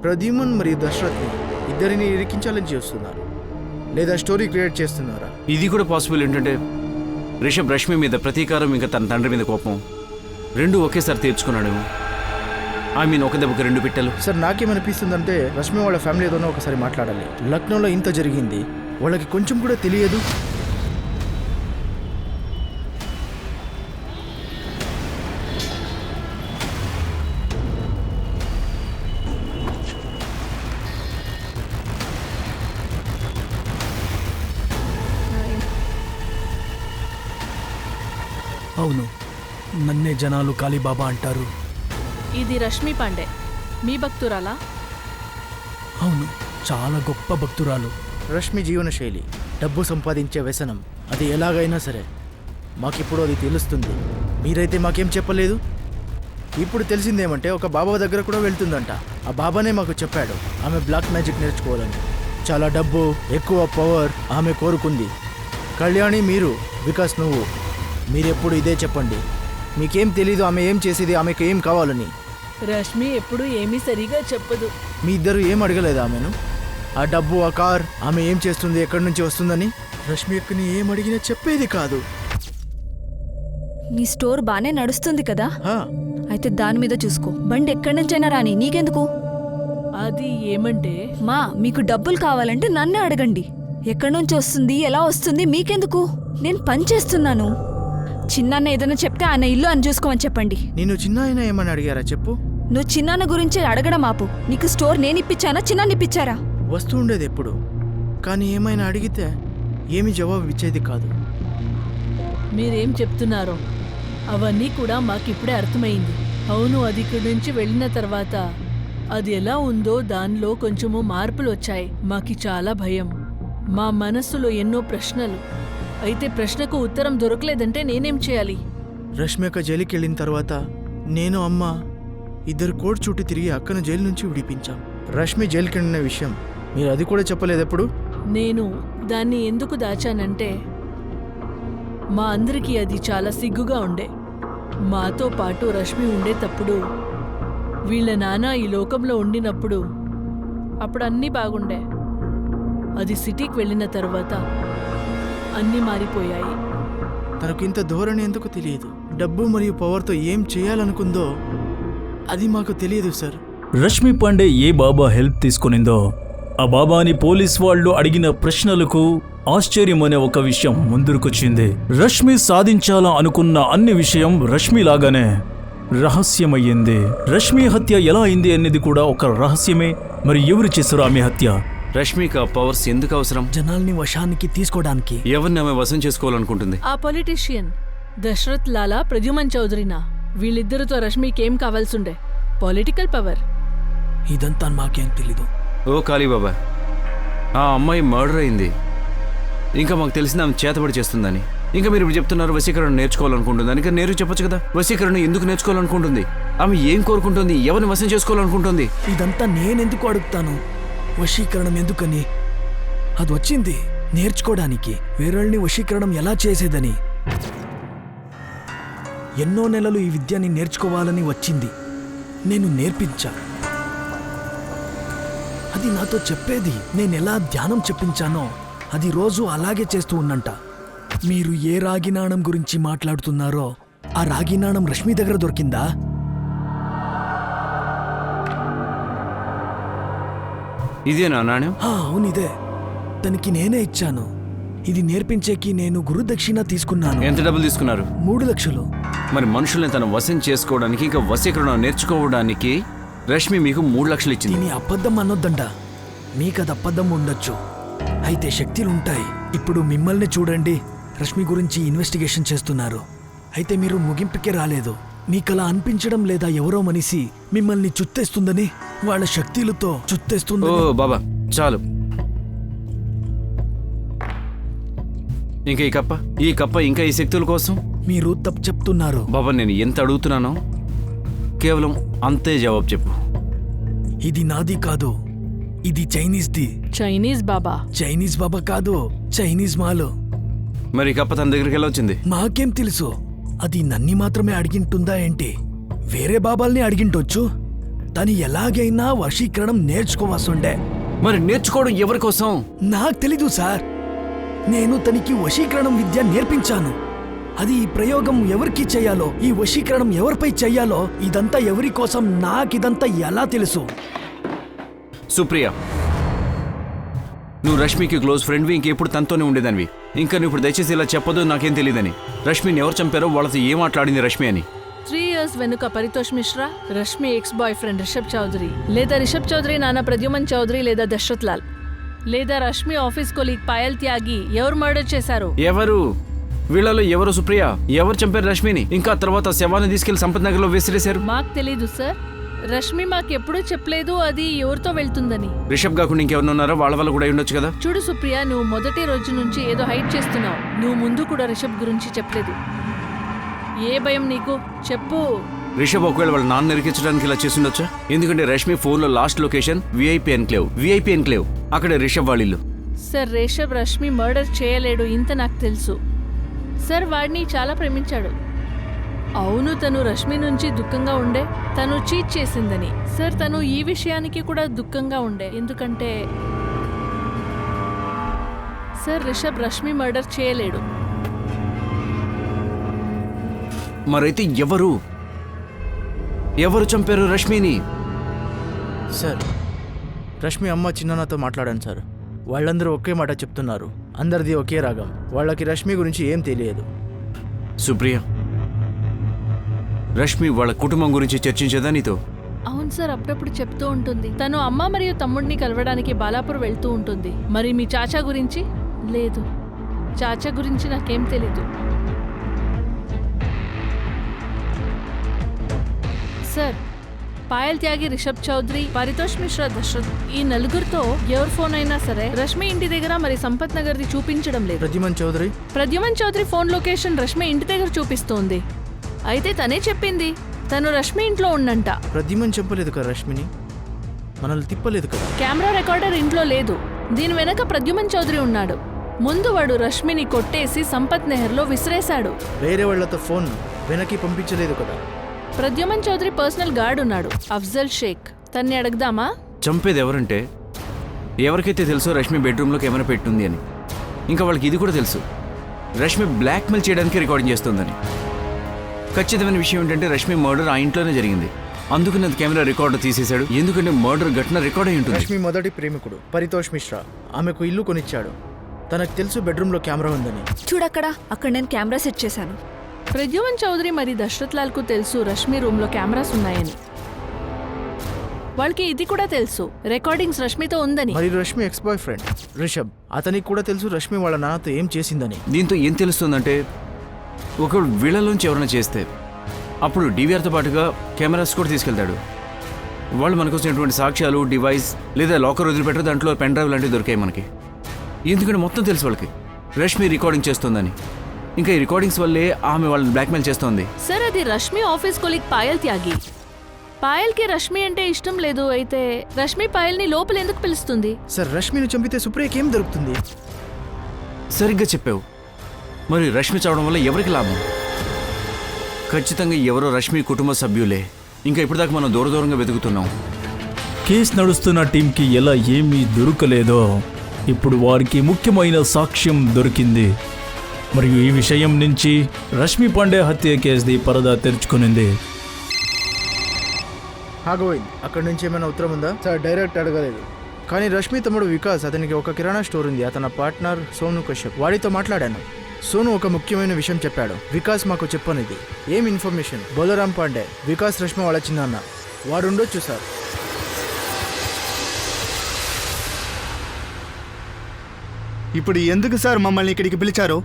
G: ప్రద్యుమన్ మరియు దశరథ్ని ఇద్దరిని ఇరికించాలని చేస్తున్నారు, లేదా స్టోరీ క్రియేట్ చేస్తున్నారా?
E: ఇది కూడా పాసిబుల్. ఏంటంటే రిషబ్ రష్మి మీద ప్రతీకారం, ఇంకా తన తండ్రి మీద కోపం రెండు ఒకేసారి తీర్చుకున్నాడు. ఒక దెబ్బకి 2 పిట్టలు.
G: సార్, నాకేమనిపిస్తుందంటే రష్మి వాళ్ళ ఫ్యామిలీతోనే ఒకసారి మాట్లాడాలి. లక్నోలో ఇంత జరిగింది, వాళ్ళకి కొంచెం కూడా తెలియదు.
F: అవును, నన్నే జనాలు కాళీబాబా అంటారు.
H: ఇది రష్మి పాండే, మీ భక్తురాలా?
F: అవును, చాలా గొప్ప భక్తురాలు.
G: రష్మి జీవనశైలి, డబ్బు సంపాదించే వ్యసనం, అది ఎలాగైనా సరే మాకిప్పుడు అది తెలుస్తుంది. మీరైతే మాకేం చెప్పలేదు. ఇప్పుడు తెలిసిందేమంటే ఒక బాబా దగ్గర కూడా వెళ్తుందంట. ఆ బాబానే మాకు చెప్పాడు ఆమె బ్లాక్ మ్యాజిక్ నేర్చుకోవాలని. చాలా డబ్బు, ఎక్కువ పవర్ ఆమె కోరుకుంది. కళ్యాణి, మీరు, వికాస్, నువ్వు, మీరెప్పుడు ఇదే చెప్పండి. మీకేం తెలీదు ఆమె ఏం చేసేది, ఆమెకు ఏం కావాలని.
H: రష్మి ఎప్పుడు ఏమీ సరిగా చెప్పదు.
G: మీ ఇద్దరు ఏం అడగలేదు ఆమెను? ఆ డబ్బు, ఆ కార్, ఆమె ఏం చేస్తుంది, ఎక్కడి నుంచి వస్తుందని? రష్మి ఎక్కని ఏం అడిగినా చెప్పేది కాదు.
A: నీ స్టోర్ బానే నడుస్తుంది కదా,
G: హా,
A: అయితే దాని మీద చూసుకో. బండి ఎక్కడి నుంచైనా రాని, నీకెందుకు?
H: అది ఏమంటే,
A: మా మీకు డబ్బులు కావాలంటే నన్నే అడగండి. ఎక్కడి నుంచి వస్తుంది, ఎలా వస్తుంది, మీకెందుకు? నేను పని చేస్తున్నాను. చిన్నాన్న ఏదైనా చెప్తే ఆయన ఇల్లు అని చూసుకోమని చెప్పండి.
G: నేను చిన్న అయినా ఏమని అడిగారా చెప్పు.
A: నువ్వు చిన్నాన్న గురించి అడగడం ఆపు. నీకు స్టోర్ నేను ఇప్పించానా, చిన్నాన్న ఇప్పించారా?
G: వస్తూ ఉండేది ఎప్పుడు, కానీ ఏమైనా అడిగితే ఏమీ జవాబు ఇచ్చేది కాదు.
H: మీరేం చెప్తున్నారో అవన్నీ కూడా మాకిప్పుడే అర్థమైంది. అవును, అది ఇక్కడి నుంచి వెళ్ళిన తర్వాత అది ఎలా ఉందో దానిలో కొంచెము మార్పులు వచ్చాయి. మాకి చాలా భయం, మా మనస్సులో ఎన్నో ప్రశ్నలు. అయితే ప్రశ్నకు ఉత్తరం దొరకలేదంటే నేనేం చేయాలి?
G: రష్మి అక్క జైలుకి వెళ్ళిన తర్వాత నేను, అమ్మ ఇద్దరు కోర్టు చుట్టూ తిరిగి అక్కను జైలు నుంచి విడిపించాం. రష్మి జైలుకి వెళ్ళిన విషయం మీరు అది కూడా చెప్పలేదు ఎప్పుడు?
H: నేను దాన్ని ఎందుకు దాచానంటే మా అందరికీ అది చాలా సిగ్గుగా ఉండే. మాతో పాటు రష్మి ఉండేటప్పుడు వీళ్ళ నాన్న ఈ లోకంలో ఉండినప్పుడు అప్పుడు అన్నీ బాగుండే. అది సిటీకి వెళ్ళిన తర్వాత అన్నీ మారిపోయాయి.
G: తనకు ఇంత ధోరణి ఎందుకు తెలియదు? డబ్బు మరియు పవర్తో ఏం చేయాలనుకుందో అది మాకు తెలియదు సార్.
B: రష్మి పాండే ఏ బాబా హెల్ప్ తీసుకునిందో ఆ బాబాని పోలీస్ వాళ్ళు అడిగిన ప్రశ్నలకు ఆశ్చర్యమనే ఒక విషయం ముందుకొచ్చింది. రష్మి సాధించాలా అనుకున్న అన్ని విషయం రష్మి లాగానే రహస్యమయ్యింది. రష్మి హత్య ఎలా అయింది అనేది కూడా ఒక రహస్యమే. మరి ఎవరు చేశారు ఆమె హత్య?
E: రష్మికి ఆ పవర్స్ ఎందుకు అవసరం?
F: జనాల్ని వశానికి తీసుకోవడానికి.
E: ఎవరిని ఆమె వశం చేసుకోవాలనుకుంటుంది?
H: ఆ పొలిటీషియన్ దశరథ్ లాలా, ప్రద్యుమన్ చౌదరినా, వీళ్ళిద్దరితో రష్మికి ఏం కావాల్సిండే? Political power.
F: ఇదంతా మాకేం తెలీదు.
E: ఓ కాళీబాబా, ఆ అమ్మాయి మర్డర్ అయింది, ఇంకా మాకు తెలిసింది ఆమె చేతబడి చేస్తుందని. ఇంకా మీరు ఇప్పుడు చెప్తున్నారు వశీకరణ నేర్చుకోవాలనుకుంటుందని. ఇంకా నేరు చెప్పొచ్చు కదా, వశీకరణ ఎందుకు నేర్చుకోవాలనుకుంటుంది? ఆమె ఏం కోరుకుంటుంది? ఎవరిని వశం చేసుకోవాలనుకుంటుంది?
F: ఇదంతా నేనెందుకు అడుగుతాను? వశీకరణం ఎందుకని? అది వచ్చింది నేర్చుకోవడానికి, వేరేళ్ళని వశీకరణం ఎలా చేసేదని. ఎన్నో నెలలు ఈ విద్యని నేర్చుకోవాలని వచ్చింది, నేను నేర్పించా. అది నాతో చెప్పేది. నేనెలా ధ్యానం చెప్పించానో అది రోజు అలాగే చేస్తూ ఉన్నంట. మీరు ఏ రాగి నాణం గురించి మాట్లాడుతున్నారో ఆ రాగి నాణం రష్మి దగ్గర దొరికిందా?
E: ఇదేనా నాణ్యం?
F: అవునిదే. తనకి నేనే ఇచ్చాను. ఇది నేర్పించేకి నేను గురుదక్షిణ తీసుకున్నాను.
E: ఎంత డబ్బులు తీసుకున్నారు?
F: 3 లక్షలు.
E: మరి మనుషుల్ని తన వశం చేసుకోవడానికి, ఇంకా వశీకరణ నేర్చుకోవడానికి రష్మి మీకు 3 లక్షలు ఇచ్చింది.
F: దీని అబద్ధం అనొద్దంట. మీకది అబద్ధం ఉండొచ్చు, అయితే శక్తులుంటాయి. ఇప్పుడు మిమ్మల్ని చూడండి, రష్మి గురించి ఇన్వెస్టిగేషన్ చేస్తున్నారు. అయితే మీరు ముగింపుకే రాలేదు. మీకలా అనిపించడం లేదా ఎవరో మనిషి మిమ్మల్ని చుట్టేస్తుందని, వాళ్ళ శక్తులతో
E: ఓ
F: చుట్టేస్తుందని?
E: బాబా చాలు. ఇంకా ఈ కప్ప ఇంకా ఈ శక్తుల కోసం?
F: మీరు తప్పు చెప్తున్నారు.
E: బాబా, నేను ఎంత అడుగుతున్నానో కేవలం అంతే జవాబు చెప్పు.
F: ఇది నాది కాదు, ఇది చైనీస్ది.
H: చైనీస్ బాబా?
F: చైనీస్ బాబా కాదు, చైనీస్ మాలు.
E: మరి ఈ కప్ప తన దగ్గరికి ఎలా వచ్చింది?
F: మాకేం తెలుసు? అది నన్ని మాత్రమే అడిగింటుందా ఏంటి? వేరే బాబాల్ని అడిగింటొచ్చు. తను ఎలాగైనా వశీకరణం నేర్చుకోవాల్సిండే.
E: మరి నేర్చుకోవడం ఎవరి కోసం?
F: నాకు తెలీదు సార్. నేను తనకి వశీకరణం విద్య నేర్పించాను. అది ఈ ప్రయోగం ఎవరికి చెయ్యాలో, ఈ వశీకరణం ఎవరిపై చెయ్యాలో, ఇదంతా ఎవరి కోసం, నాకిదంతా ఎలా తెలుసు?
E: సుప్రియ, నువ్వు రష్మికి క్లోజ్ ఫ్రెండ్వి, ఇంకెప్పుడు తనతోనే ఉండేదానివి. ఇంకా నువ్వు ఇప్పుడు దయచేసి ఇలా చెప్పదు నాకేం తెలియదని. రష్మిని ఎవరు చంపారో, వాళ్ళతో ఏం మాట్లాడింది రష్మి అని.
H: 3 years వెనుక Paritosh Mishra, Rashmi ex boyfriend Rishabh Chaudhary, లేదా రిషబ్ చౌదరి నాన్న ప్రద్యుమన్ చౌదరి, లేదా దశరథ్ లాల్, లేదా రష్మి ఆఫీస్ కొలీగ్ పాయల్ త్యాగి ఎవరు మర్డర్ చేశారు?
E: ఎవరు? వీళ్ళలో ఎవరు సుప్రియ? ఎవరు చంపారు రష్మిని? ఇంకా తర్వాత శవాన్ని తీసుకెళ్లి సంపత్ నగర్ లో విసిరేశారు.
H: మాకు తెలీదు సార్. రష్మి మాకెప్పుడూ చెప్పలేదు అది ఎవరితో వెళ్తుందని.
E: రిషబ్ కాకుండా ఇంకెవరు ఉన్నారో వాళ్ళ వల్ల కూడా ఉండొచ్చు కదా.
H: చూడు సుప్రియ, నువ్వు మొదటి రోజు నుంచి ఏదో హైడ్ చేస్తున్నావు. నువ్వు ముందు కూడా రిషబ్ గురించి చెప్పలేదు. ఏ భయం నీకు? చెప్పు.
E: రిషబ్ ఒకవేళ వాళ్ళ నాన్న నిరికించడానికి ఇలా చేసిండొచ్చా? ఎందుకంటే రష్మి ఫోన్ లో లాస్ట్ లొకేషన్ విఐపి ఎన్క్లేవ్. అక్కడే రిషబ్ వాళ్ళ ఇల్లు.
H: సార్, రిషబ్ రష్మి మర్డర్ చేయలేడు, ఇంత నాకు తెలుసు. సార్, వాడిని చాలా ప్రేమించాడు. అవును, తను రష్మి నుంచి దుఃఖంగా ఉండే, తను చీట్ చేసిందని. సార్, తను ఈ విషయానికి కూడా దుఃఖంగా ఉండే, ఎందుకంటే సార్ రిషబ్ రష్మి మర్డర్ చేయలేడు.
E: మరైతే ఎవరు చంపారు రష్మిని?
G: సార్, రష్మి అమ్మ చిన్ననాతో మాట్లాడాను సార్. వాళ్ళందరూ ఒకే మాట చెప్తున్నారు. అందరిది ఒకే రాగం. వాళ్ళకి రష్మి గురించి ఏం తెలియదు.
E: సుప్రియ, రష్మి వాళ్ళ కుటుంబం గురించి చర్చించేదా నీతో?
H: అవును సార్, అప్పుడప్పుడు చెప్తూ ఉంటుంది. తను అమ్మ మరియు తమ్ముడిని కలవడానికి బాలాపూర్ వెళ్తూ ఉంటుంది. మరి మీ చాచా గురించి? లేదు, చాచా గురించి నాకేం తెలీదు. సార్, పాయల్ త్యాగి, రిషబ్ చౌదరి, పరితోష్ మిశ్రా, దశరథ్, ఈ నలుగురితో ఎవరి ఫోన్ అయినా సరే రష్మి ఇంటి దగ్గర మరి సంపత్ నగర్ది చూపించడం లేదు. ప్రద్యుమన్ చౌదరి ఫోన్ లొకేషన్ రష్మి ఇంటి దగ్గర చూపిస్తోంది. అయితే తనే చెప్పింది తను రష్మి ఇంట్లో ఉండంట.
G: ప్రద్యుమన్ చెప్పలేదు కదా రష్మిని, మనల్ని తిప్పలేదు కదా.
H: కెమెరా రికార్డర్ ఇంట్లో లేదు. దీని వెనక ప్రద్యుమన్ చౌదరి ఉన్నాడు. ముందు వాడు రష్మిని కొట్టేసి సంపత్ నెహర్లో విసిరేశాడు.
G: వేరే వాళ్ళతో ఫోన్ వెనక్కి పంపించలేదు కదా.
H: ప్రద్యుమన్ చౌదరి పర్సనల్ గార్డ్ ఉన్నాడు, అఫ్జల్ షేక్. తన్ని అడగదామా?
E: చంపేది ఎవరంటే ఎవరికైతే తెలుసో రష్మి బెడ్రూమ్లోకి ఏమైనా పెట్టుంది అని. ఇంకా వాళ్ళకి ఇది కూడా తెలుసు, రష్మి బ్లాక్మెయిల్ చేయడానికి రికార్డింగ్ చేస్తుందని. ఖచ్చితమైన విషయం ఏంటంటే రష్మి మర్డర్ ఆ ఇంట్లోనే జరిగింది. అందుకని అది కెమెరా రికార్డు తీసేశాడు, ఎందుకంటే మర్డర్ ఘటన రికార్డ్ అయి ఉంటుంది.
G: రష్మి మొదటి ప్రేమికుడు పరితోష్ మిశ్రా ఆమెకు ఇల్లు కొనిచ్చాడు. తనకు తెలుసు బెడ్రూమ్లో కెమెరా ఉందని.
A: అక్కడ నేను కెమెరా సెట్ చేశాను.
H: ప్రద్యుమన్ చౌదరి మరి దశరథ్ లాల్కు తెలుసు రష్మి రూమ్లో కెమెరాస్ ఉన్నాయని. వాళ్ళకి ఇది కూడా తెలుసు రికార్డింగ్స్ రష్మితో ఉందని.
G: మరి Rashmi ex boyfriend Rishabh, అతనికి కూడా తెలుసు రష్మి వాళ్ళ నాన్నతో ఏం చేసిందని.
E: దీంతో ఏం తెలుస్తుందంటే ఒక వీళ్ళలోంచి ఎవరైనా చేస్తే అప్పుడు డివిఆర్తో పాటుగా కెమెరాస్ కూడా తీసుకెళ్తాడు. వాళ్ళు మనకు వచ్చినటువంటి సాక్ష్యాలు, డివైస్ లేదా లాకర్ వదిలిపెట్టారు, దాంట్లో పెన్ డ్రైవ్ లాంటివి దొరికాయి మనకి. ఎందుకంటే మొత్తం తెలుసు వాళ్ళకి రష్మి రికార్డింగ్ చేస్తుందని. ఇంకా ఈ రికార్డింగ్స్ వల్లే ఆమె వాళ్ళని బ్లాక్మెయిల్ చేస్తోంది.
H: సార్ అది రష్మి ఆఫీస్ కొలీగ్ పాయల్ త్యాగి. పాయల్కి రష్మి అంటే ఇష్టం లేదు. అయితే రష్మి పాయల్ని లోపల ఎందుకు పిలుస్తుంది?
G: సార్ రష్మిని చంపితే సుప్రియకి ఏం దొరుకుతుంది?
E: సరిగ్గా చెప్పావు. మరి రష్మి చావడం వల్ల ఎవరికి లాభం? ఖచ్చితంగా ఎవరో రష్మి కుటుంబ సభ్యులే. ఇంకా ఇప్పటిదాకా మనం దూరంగా వెతుకుతున్నాం.
B: కేసు నడుస్తున్న టీంకి ఎలా ఏమీ దొరకలేదో ఇప్పుడు వారికి ముఖ్యమైన సాక్ష్యం దొరికింది. మరియు ఈ విషయం నుంచి రష్మి పాండే హత్య కేసుది పరదా తెరుచుకునింది.
G: గోవింద్, అక్కడి నుంచి ఏమైనా ఉత్తరం ఉందా? సార్ డైరెక్ట్ అడగలేదు, కానీ రష్మి తమ్ముడు వికాస్, అతనికి ఒక కిరాణా స్టోర్ ఉంది. అతని పార్ట్నర్ సోను కశ్యప్, వాడితో మాట్లాడాను. సోను ఒక ముఖ్యమైన విషయం చెప్పాడు. వికాస్ మాకు చెప్పనిది. ఏం ఇన్ఫర్మేషన్? బలరాం పాండే, వికాస్ రష్మి వాళ్ళ చిన్నాన్న. వాడు ఉండొచ్చు సార్.
D: ఇప్పుడు ఎందుకు సార్ మమ్మల్ని ఇక్కడికి పిలిచారు?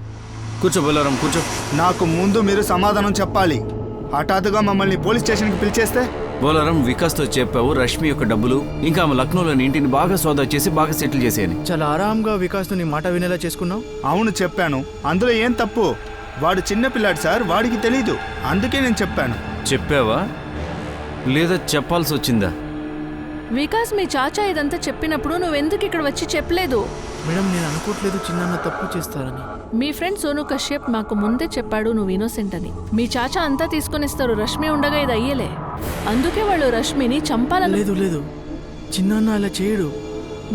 E: కూర్చో బొల్లారం, కూర్చో.
D: నాకు ముందు మీరు సమాధానం చెప్పాలి. హఠాత్తుగా మమ్మల్ని పోలీస్ స్టేషన్కి పిలిచేస్తే?
E: బోలారం, వికాస్తో చెప్పావు రష్మి యొక్క డబ్బులు ఇంకా ఆమె లక్నోలోని ఇంటిని బాగా సోదా చేసి బాగా సెటిల్ చేసేయని.
G: చాలా ఆరాంగా వికాస్తో నీ మాట వినేలా చేసుకున్నావు.
D: అవును చెప్పాను, అందులో ఏం తప్పు? వాడు చిన్నపిల్లాడు సార్, వాడికి తెలీదు, అందుకే నేను చెప్పాను.
E: చెప్పావా లేదా చెప్పాల్సి వచ్చిందా?
H: వికాస్ మీ చాచా ఇదంతా చెప్పినప్పుడు నువ్వెందుకు ఇక్కడ వచ్చి చెప్పలేదు?
G: మేడం, నేను అనుకోవట్లేదు చిన్నాన్న తప్పు చేస్తారని.
H: మీ ఫ్రెండ్ సోను కశ్యప్ మాకు ముందే చెప్పాడు నువ్వు ఇన్నోసెంట్ అని. మీ చాచా అంతా తీసుకొనిస్తారు, రష్మి ఉండగా ఇది అయ్యలే. అందుకే వాళ్ళు రష్మిని చంపాలని.
G: లేదు, చిన్నాన్న అలా చేయడు.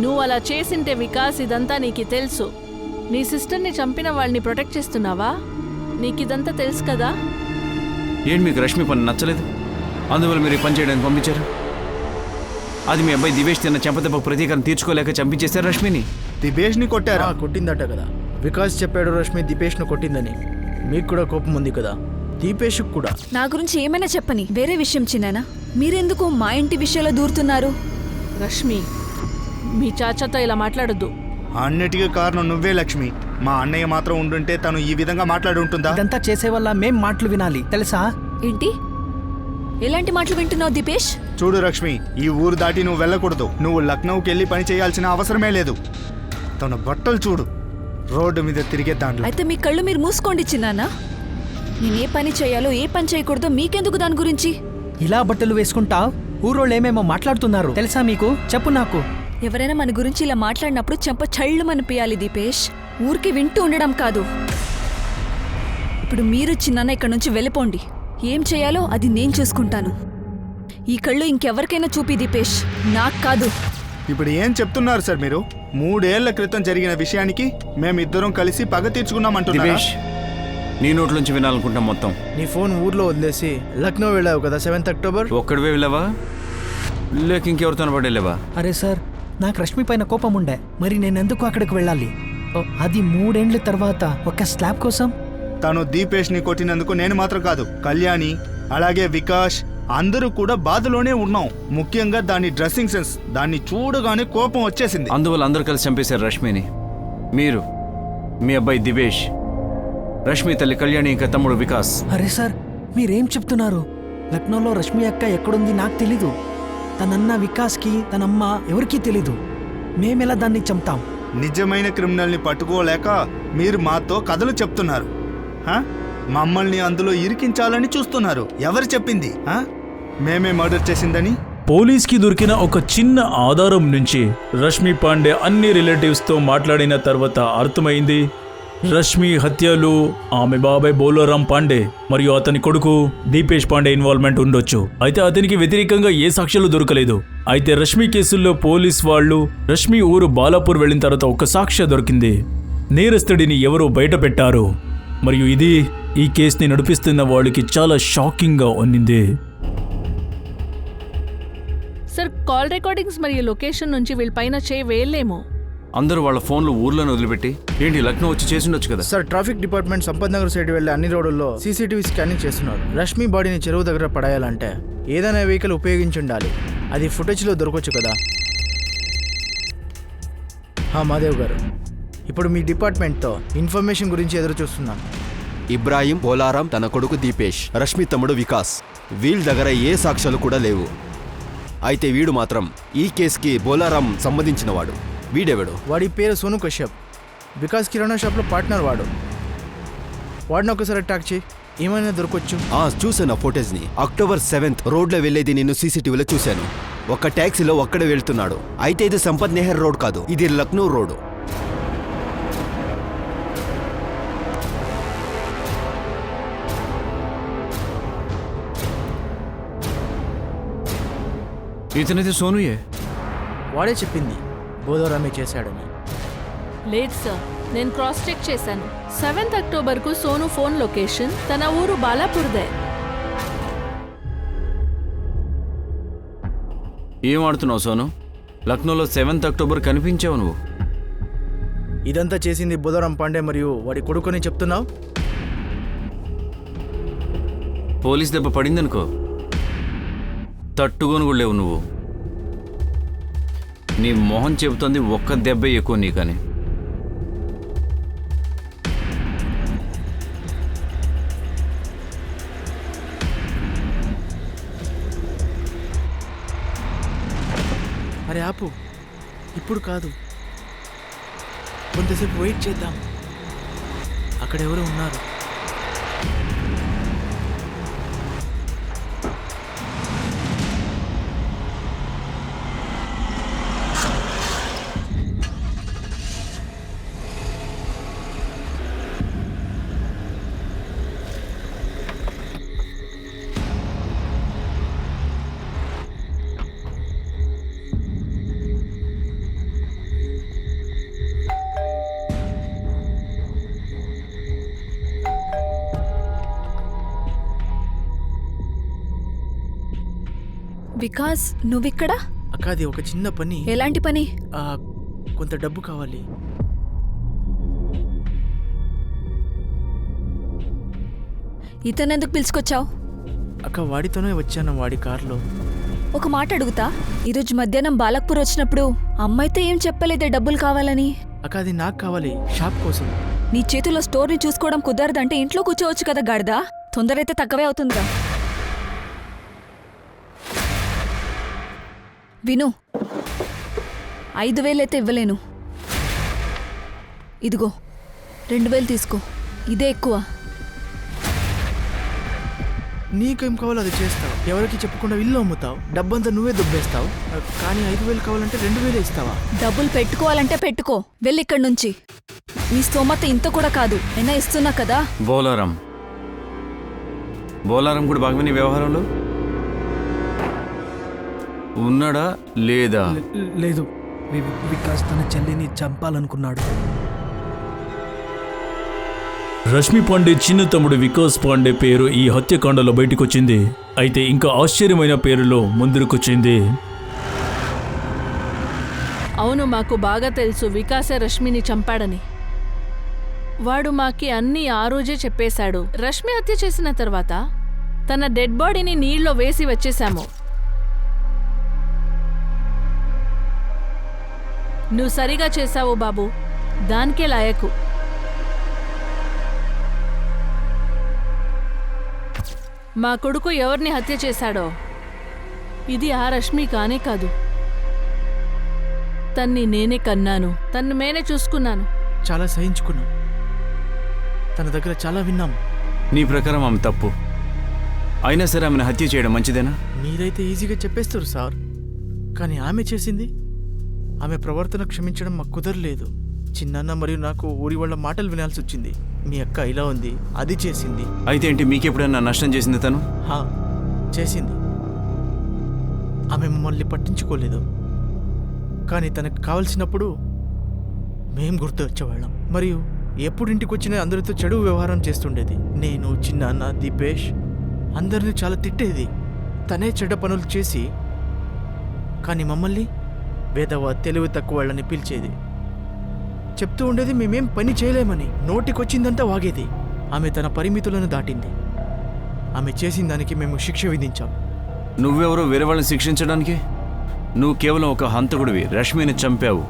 H: నువ్వు అలా చేసింటే వికాస్ ఇదంతా నీకు తెలుసు. నీ సిస్టర్ని చంపిన వాళ్ళని ప్రొటెక్ట్ చేస్తున్నావా? నీకిదంతా తెలుసు కదా.
E: ఏంటి మీకు రష్మి పని నచ్చలేదు? అందువల్ల మీరు ఈ పని చేయడానికి పంపించారు. అది మీ అబ్బాయి దివేష్ తిన్న చెంపదెబ్బకు ప్రతీకారం తీర్చుకోలేక చంపించేశారు రష్మిని.
D: దివేష్ని కొట్టారా?
G: కొట్టిందట కదా. వికాస్ చెప్పాడు రష్మి దీపేష్ను కొట్టిందని. మీకు కూడా కోపం ఉంది కదా, దీపేష్ కూడా.
A: నా గురించి ఏమైనా చెప్పని, వేరే విషయం చిన్నానా. మీరెందుకు మా ఇంటి విషయంలో దూరుతున్నారు?
H: రష్మి, మీ చాచాతో ఇలా మాట్లాడొద్దు.
D: అన్నిటికీ కారణం నువ్వే లక్ష్మి. మా అన్నయ్య మాత్రం ఉండుంటే తను ఈ విధంగా మాట్లాడి ఉంటుందా?
F: ఇదంతా చేసే వల్ల మేం మాటలు వినాలి తెలుసా?
A: ఏంటి ఎలాంటి మాటలు వింటున్నావు దీపేష్?
D: చూడు లక్ష్మి, ఈ ఊరు దాటి నువ్వు వెళ్ళకూడదు. నువ్వు లక్నోకి వెళ్ళి పని చేయాల్సిన అవసరమే లేదు. తన బట్టలు చూడు, రోడ్డు మీద తిరిగే దాంట్లో.
A: అయితే మీ కళ్ళు మీరు మూసుకోండి చిన్నానా. నేను ఏ పని చేయాలో ఏ పని చేయకూడదో మీకెందుకు దాని గురించి?
F: ఇలా బట్టలు వేసుకుంటావు? ఊరోళ్ళు ఏమేమో మాట్లాడుతున్నారు తెలుసా మీకు? చెప్పు నాకు.
A: ఎవరైనా మన గురించి ఇలా మాట్లాడినప్పుడు చెంప చళ్ళమనిపించాలి దీపేష్, ఊరికి వింటూ ఉండడం కాదు. ఇప్పుడు మీరు చిన్నాన్న ఇక్కడ నుంచి వెళ్ళిపోండి. ఏం చేయాలో అది నేను చూసుకుంటాను. ఈ కళ్ళు ఇంకెవరికైనా చూపి దీపేష్, నాకు కాదు.
D: ఇప్పుడు ఏం చెప్తున్నారు సార్ మీరు? 3 ఏళ్ల క్రితం జరిగిన విషయానికి మేమిద్దరం కలిసి పగ తీర్చుకున్నామంటున్నారా?
E: దివేష్, నీ నోట్లోంచి వినాలనుకుంటాం మొత్తం.
G: నీ ఫోన్ ఊర్లో వదిలేసి లక్నో వెళ్ళావు కదా 7th అక్టోబర్.
E: ఒక్కడివే వెళ్ళావా లేక ఇంకెవరితో పాటు వెళ్ళావా?
F: అరే సార్, నాకు రష్మి పైన కోపం ఉండే, మరి నేనెందుకు అక్కడికి వెళ్ళాలి? అది 3 ఏండ్ల తర్వాత ఒక స్లాబ్ కోసం.
D: తను దీపేష్ని కొట్టినందుకు నేను మాత్రం కాదు, కళ్యాణి అలాగే వికాస్ అందరూ కూడా బాధలోనే ఉన్నాం. ముఖ్యంగా దాని డ్రెస్సింగ్ సెన్స్, దాన్ని చూడగానే కోపం వచ్చేసింది.
E: అందువల్ల అందరూ కలిసి చంపేశారు రష్మిని. మీరు, మీ అబ్బాయి దివేష్, రష్మి తల్లి కళ్యాణి, ఇంకా తమ్ముడు వికాస్.
F: అరే సార్, మీరేం చెప్తున్నారు? లక్నోలో రష్మి అక్క ఎక్కడుంది నాకు తెలీదు. తనన్న వికాస్కి తనమ్మ ఎవరికీ తెలీదు. మేమెలా దాన్ని చంపుతాం?
D: నిజమైన క్రిమినల్ని పట్టుకోలేక మీరు మాతో కథలు చెప్తున్నారు. మమ్మల్ని అందులో ఇరికించాలని చూస్తున్నారు. ఎవరు చెప్పింది? మేమే మర్డర్ చేసిందని?
B: పోలీస్కి దొరికిన ఒక చిన్న ఆధారం నుంచి రష్మి పాండే అన్ని రిలేటివ్స్తో మాట్లాడిన తర్వాత అర్థమైంది రష్మి హత్యలో ఆమె బాబాయ్ బోలారాం పాండే మరియు అతని కొడుకు దీపేష్ పాండే ఇన్వాల్వ్మెంట్ ఉండొచ్చు. అయితే అతనికి వ్యతిరేకంగా ఏ సాక్ష్యాలు దొరకలేదు. అయితే రష్మి కేసుల్లో పోలీస్ వాళ్ళు రష్మి ఊరు బాలాపూర్ వెళ్ళిన తర్వాత ఒక సాక్ష్యం దొరికింది. నేరస్తుడిని ఎవరో బయట పెట్టారు మరియు ఇది ఈ కేసుని నడిపిస్తున్న వాళ్ళకి చాలా షాకింగ్గా ఉన్నింది.
H: సార్, కాల్ రికార్డింగ్స్ మరియు లొకేషన్ నుంచి వీళ్ళపైన వేయలేము.
E: అందరూ వాళ్ళ ఫోన్లు ఊర్లను వదిలిపెట్టి ఏంటి లక్నో వచ్చి చేసిండొచ్చు కదా.
G: Sir, traffic department Sampath Nagar side వెళ్ళే అన్ని రోడ్లలో సీసీటీవీ స్కానింగ్ చేస్తున్నారు. రష్మి బాడీని చెరువు దగ్గర పడేయాలంటే ఏదైనా వెహికల్ ఉపయోగించి ఉండాలి. అది ఫుటేజ్లో దొరకవచ్చు కదా. మాదేవ్ గారు, ఇప్పుడు మీ డిపార్ట్మెంట్తో ఇన్ఫర్మేషన్ గురించి ఎదురు చూస్తున్నాను.
C: ఇబ్రాహిం, బోలారాం, తన కొడుకు దీపేష్, రష్మి తమ్ముడు వికాస్, వీళ్ళ దగ్గర ఏ సాక్ష్యాలు కూడా లేవు. అయితే వీడు మాత్రం ఈ కేసుకి బోలారాం సంబంధించినవాడు. వీడెవడు?
G: వాడి పేరు సోను కశ్యప్. వికాస్ కిరాణా షాప్లో పార్ట్నర్ వాడు. వాడిని ఒకసారి అటాక్ చేయి, ఏమైనా దొరకొచ్చు.
C: చూసాను ఆ ఫోటోజ్ని. అక్టోబర్ 7th రోడ్లో వెళ్ళేది నేను సీసీటీవీలో చూశాను. ఒక ట్యాక్సీలో ఒక్కడే వెళ్తున్నాడు. అయితే ఇది సంపత్ నెహర్ రోడ్ కాదు, ఇది లక్నో రోడ్.
E: ఇతనైతే సోనుయే.
G: వాడే చెప్పింది బోలారామే చేశాడని.
H: లేదు సార్, నేను క్రాస్ చెక్ చేశాను. 7th అక్టోబర్కు సోను ఫోన్ లొకేషన్ తన ఊరు బాలాపూర్దే.
E: ఏం ఆడుతున్నావు సోను? లక్నోలో 7th అక్టోబర్ కనిపించావు నువ్వు.
G: ఇదంతా చేసింది బోలారాం పాండే మరియు వాడి కొడుకుని చెప్తున్నావు.
E: పోలీస్ దెబ్బ పడిందనుకో, తట్టుకొని కూడా లేవు నువ్వు. నీ మొహం చెబుతుంది ఒక్క దెబ్బ ఎక్కువ నీకని.
G: అరే ఆపు, ఇప్పుడు కాదు, కొంతసేపు వెయిట్ చేద్దాం. అక్కడ ఎవరు ఉన్నారు.
A: వికాస్, నువ్విక్కడ?
G: అక్క, అది ఒక చిన్న పని.
A: ఎలాంటి పని?
G: కొంత డబ్బు కావాలి.
A: ఇతనెందుకు పిలుచుకొచ్చావు?
G: అక్క, వాడితోనే వచ్చాను, వాడి కార్లో.
A: ఒక మాట అడుగుతా, ఈరోజు మధ్యాహ్నం బాలక్పూర్ వచ్చినప్పుడు అమ్మాయితో ఏం చెప్పలేదే డబ్బులు కావాలని?
G: అక్క, అది నాకు కావాలి, షాప్ కోసం.
A: నీ చేతిలో స్టోర్ని చూసుకోవడం కుదరదంటే ఇంట్లో కూర్చోవచ్చు కదా గాడిదా. తొందర అయితే తక్కువే అవుతుందిగా. విను, 5,000 అయితే ఇవ్వలేను. ఇదిగో 2,000 తీసుకో, ఇదే ఎక్కువ.
G: నీకేం కావాలో అది చేస్తావు. ఎవరికి చెప్పకుండా ఇల్లు అమ్ముతావు, డబ్బంతా నువ్వే దుబ్బేస్తావు. కానీ 5,000 కావాలంటే 2,000 ఇస్తావా?
A: డబ్బులు పెట్టుకోవాలంటే పెట్టుకో, వెళ్ళి ఇక్కడి నుంచి. నీ స్తోమత ఇంత కూడా కాదు, అయినా ఇస్తున్నా కదా.
E: బోలారాం కూడా భాగమే నీ వ్యవహారంలో ఉన్నాడా లేదా?
F: లేదు, వికాస్ తన చెల్లిని చంపాలనుకున్నాడు.
B: రష్మి పాండే చిన్న తమ్ముడు వికాస్ పాండే పేరు ఈ హత్యకాండలో బయటకొచ్చింది. అయితే ఇంకా ఆశ్చర్యమైన పేరులో ముందుకొచ్చింది.
H: అవును, మాకు బాగా తెలుసు వికాసే రష్మిని చంపాడని. వాడు మాకి అన్నీ ఆ రోజే చెప్పేశాడు. రష్మి హత్య చేసిన తర్వాత తన డెడ్ బాడీని నీళ్ళలో వేసి వచ్చేశాము. నువ్వు సరిగా చేశావు బాబు, దానికే లాయకు. మా కొడుకు ఎవరిని హత్య చేశాడో ఇది ఆ రష్మి కానే కాదు. తన్ని నేనే కన్నాను, తన్ను నేనే చూసుకున్నాను.
G: చాలా సహించుకున్నాం, తన దగ్గర చాలా విన్నాం.
E: నీ ప్రకారం ఆమె తప్పు. అయినా సరే ఆమెను హత్య చేయడం మంచిదేనా?
G: మీరైతే ఈజీగా చెప్పేస్తారు సార్, కానీ ఆమె చేసింది, ఆమె ప్రవర్తన క్షమించడం మాకు కుదరలేదు. చిన్నాన్న మరియు నాకు ఊరి వాళ్ళ మాటలు వినాల్సి వచ్చింది. మీ అక్క ఇలా ఉంది, అది చేసింది.
E: అయితే ఏంటి, మీకెప్పుడైనా నష్టం చేసింది తను?
G: హా, చేసింది. ఆమె మమ్మల్ని పట్టించుకోలేదు, కానీ తనకు కావలసినప్పుడు మేం గుర్తు వచ్చేవాళ్ళం. మరియు ఎప్పుడు ఇంటికి వచ్చినా అందరితో చెడు వ్యవహారం చేస్తుండేది. నేను, చిన్నాన్న, దీపేష్ అందరినీ చాలా తిట్టేది. తనే చెడ్డ పనులు చేసి, కానీ మమ్మల్ని వేదవ, తెలివి తక్కువ వాళ్ళని పిలిచేది. చెప్తూ ఉండేది మేమేం పని చేయలేమని. నోటికొచ్చిందంతా వాగేది. ఆమె తన పరిమితులను దాటింది. ఆమె చేసిన దానికి మేము శిక్ష విధించాం.
E: నువ్వెవరో వేరే వాళ్ళని శిక్షించడానికి? నువ్వు కేవలం ఒక హంతకుడివి. రష్మిని చంపావు.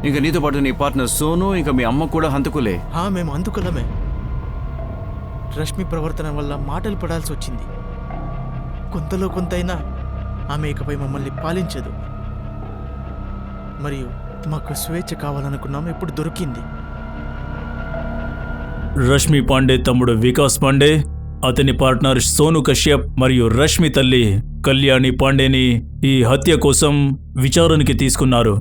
E: ఇంకా నీతో పాటు నీ పార్ట్నర్ సోను, ఇంకా మీ అమ్మ కూడా హంతకులే.
G: మేము అందుకులమే. రష్మి ప్రవర్తన వల్ల మాటలు పడాల్సి వచ్చింది. కొంతలో కొంతైనా ఆమె ఇకపై మమ్మల్ని పాలించదు. మరియు మాకు స్వేచ్ఛ కావాలనుకున్నాం, ఇప్పుడు దొరికింది.
B: రష్మి పాండే తమ్ముడు వికాస్ పాండే, అతని పార్ట్నర్ సోను కశ్యప్ మరియు రష్మి తల్లి కళ్యాణి పాండేని ఈ హత్య కోసం విచారణకి తీసుకున్నారు.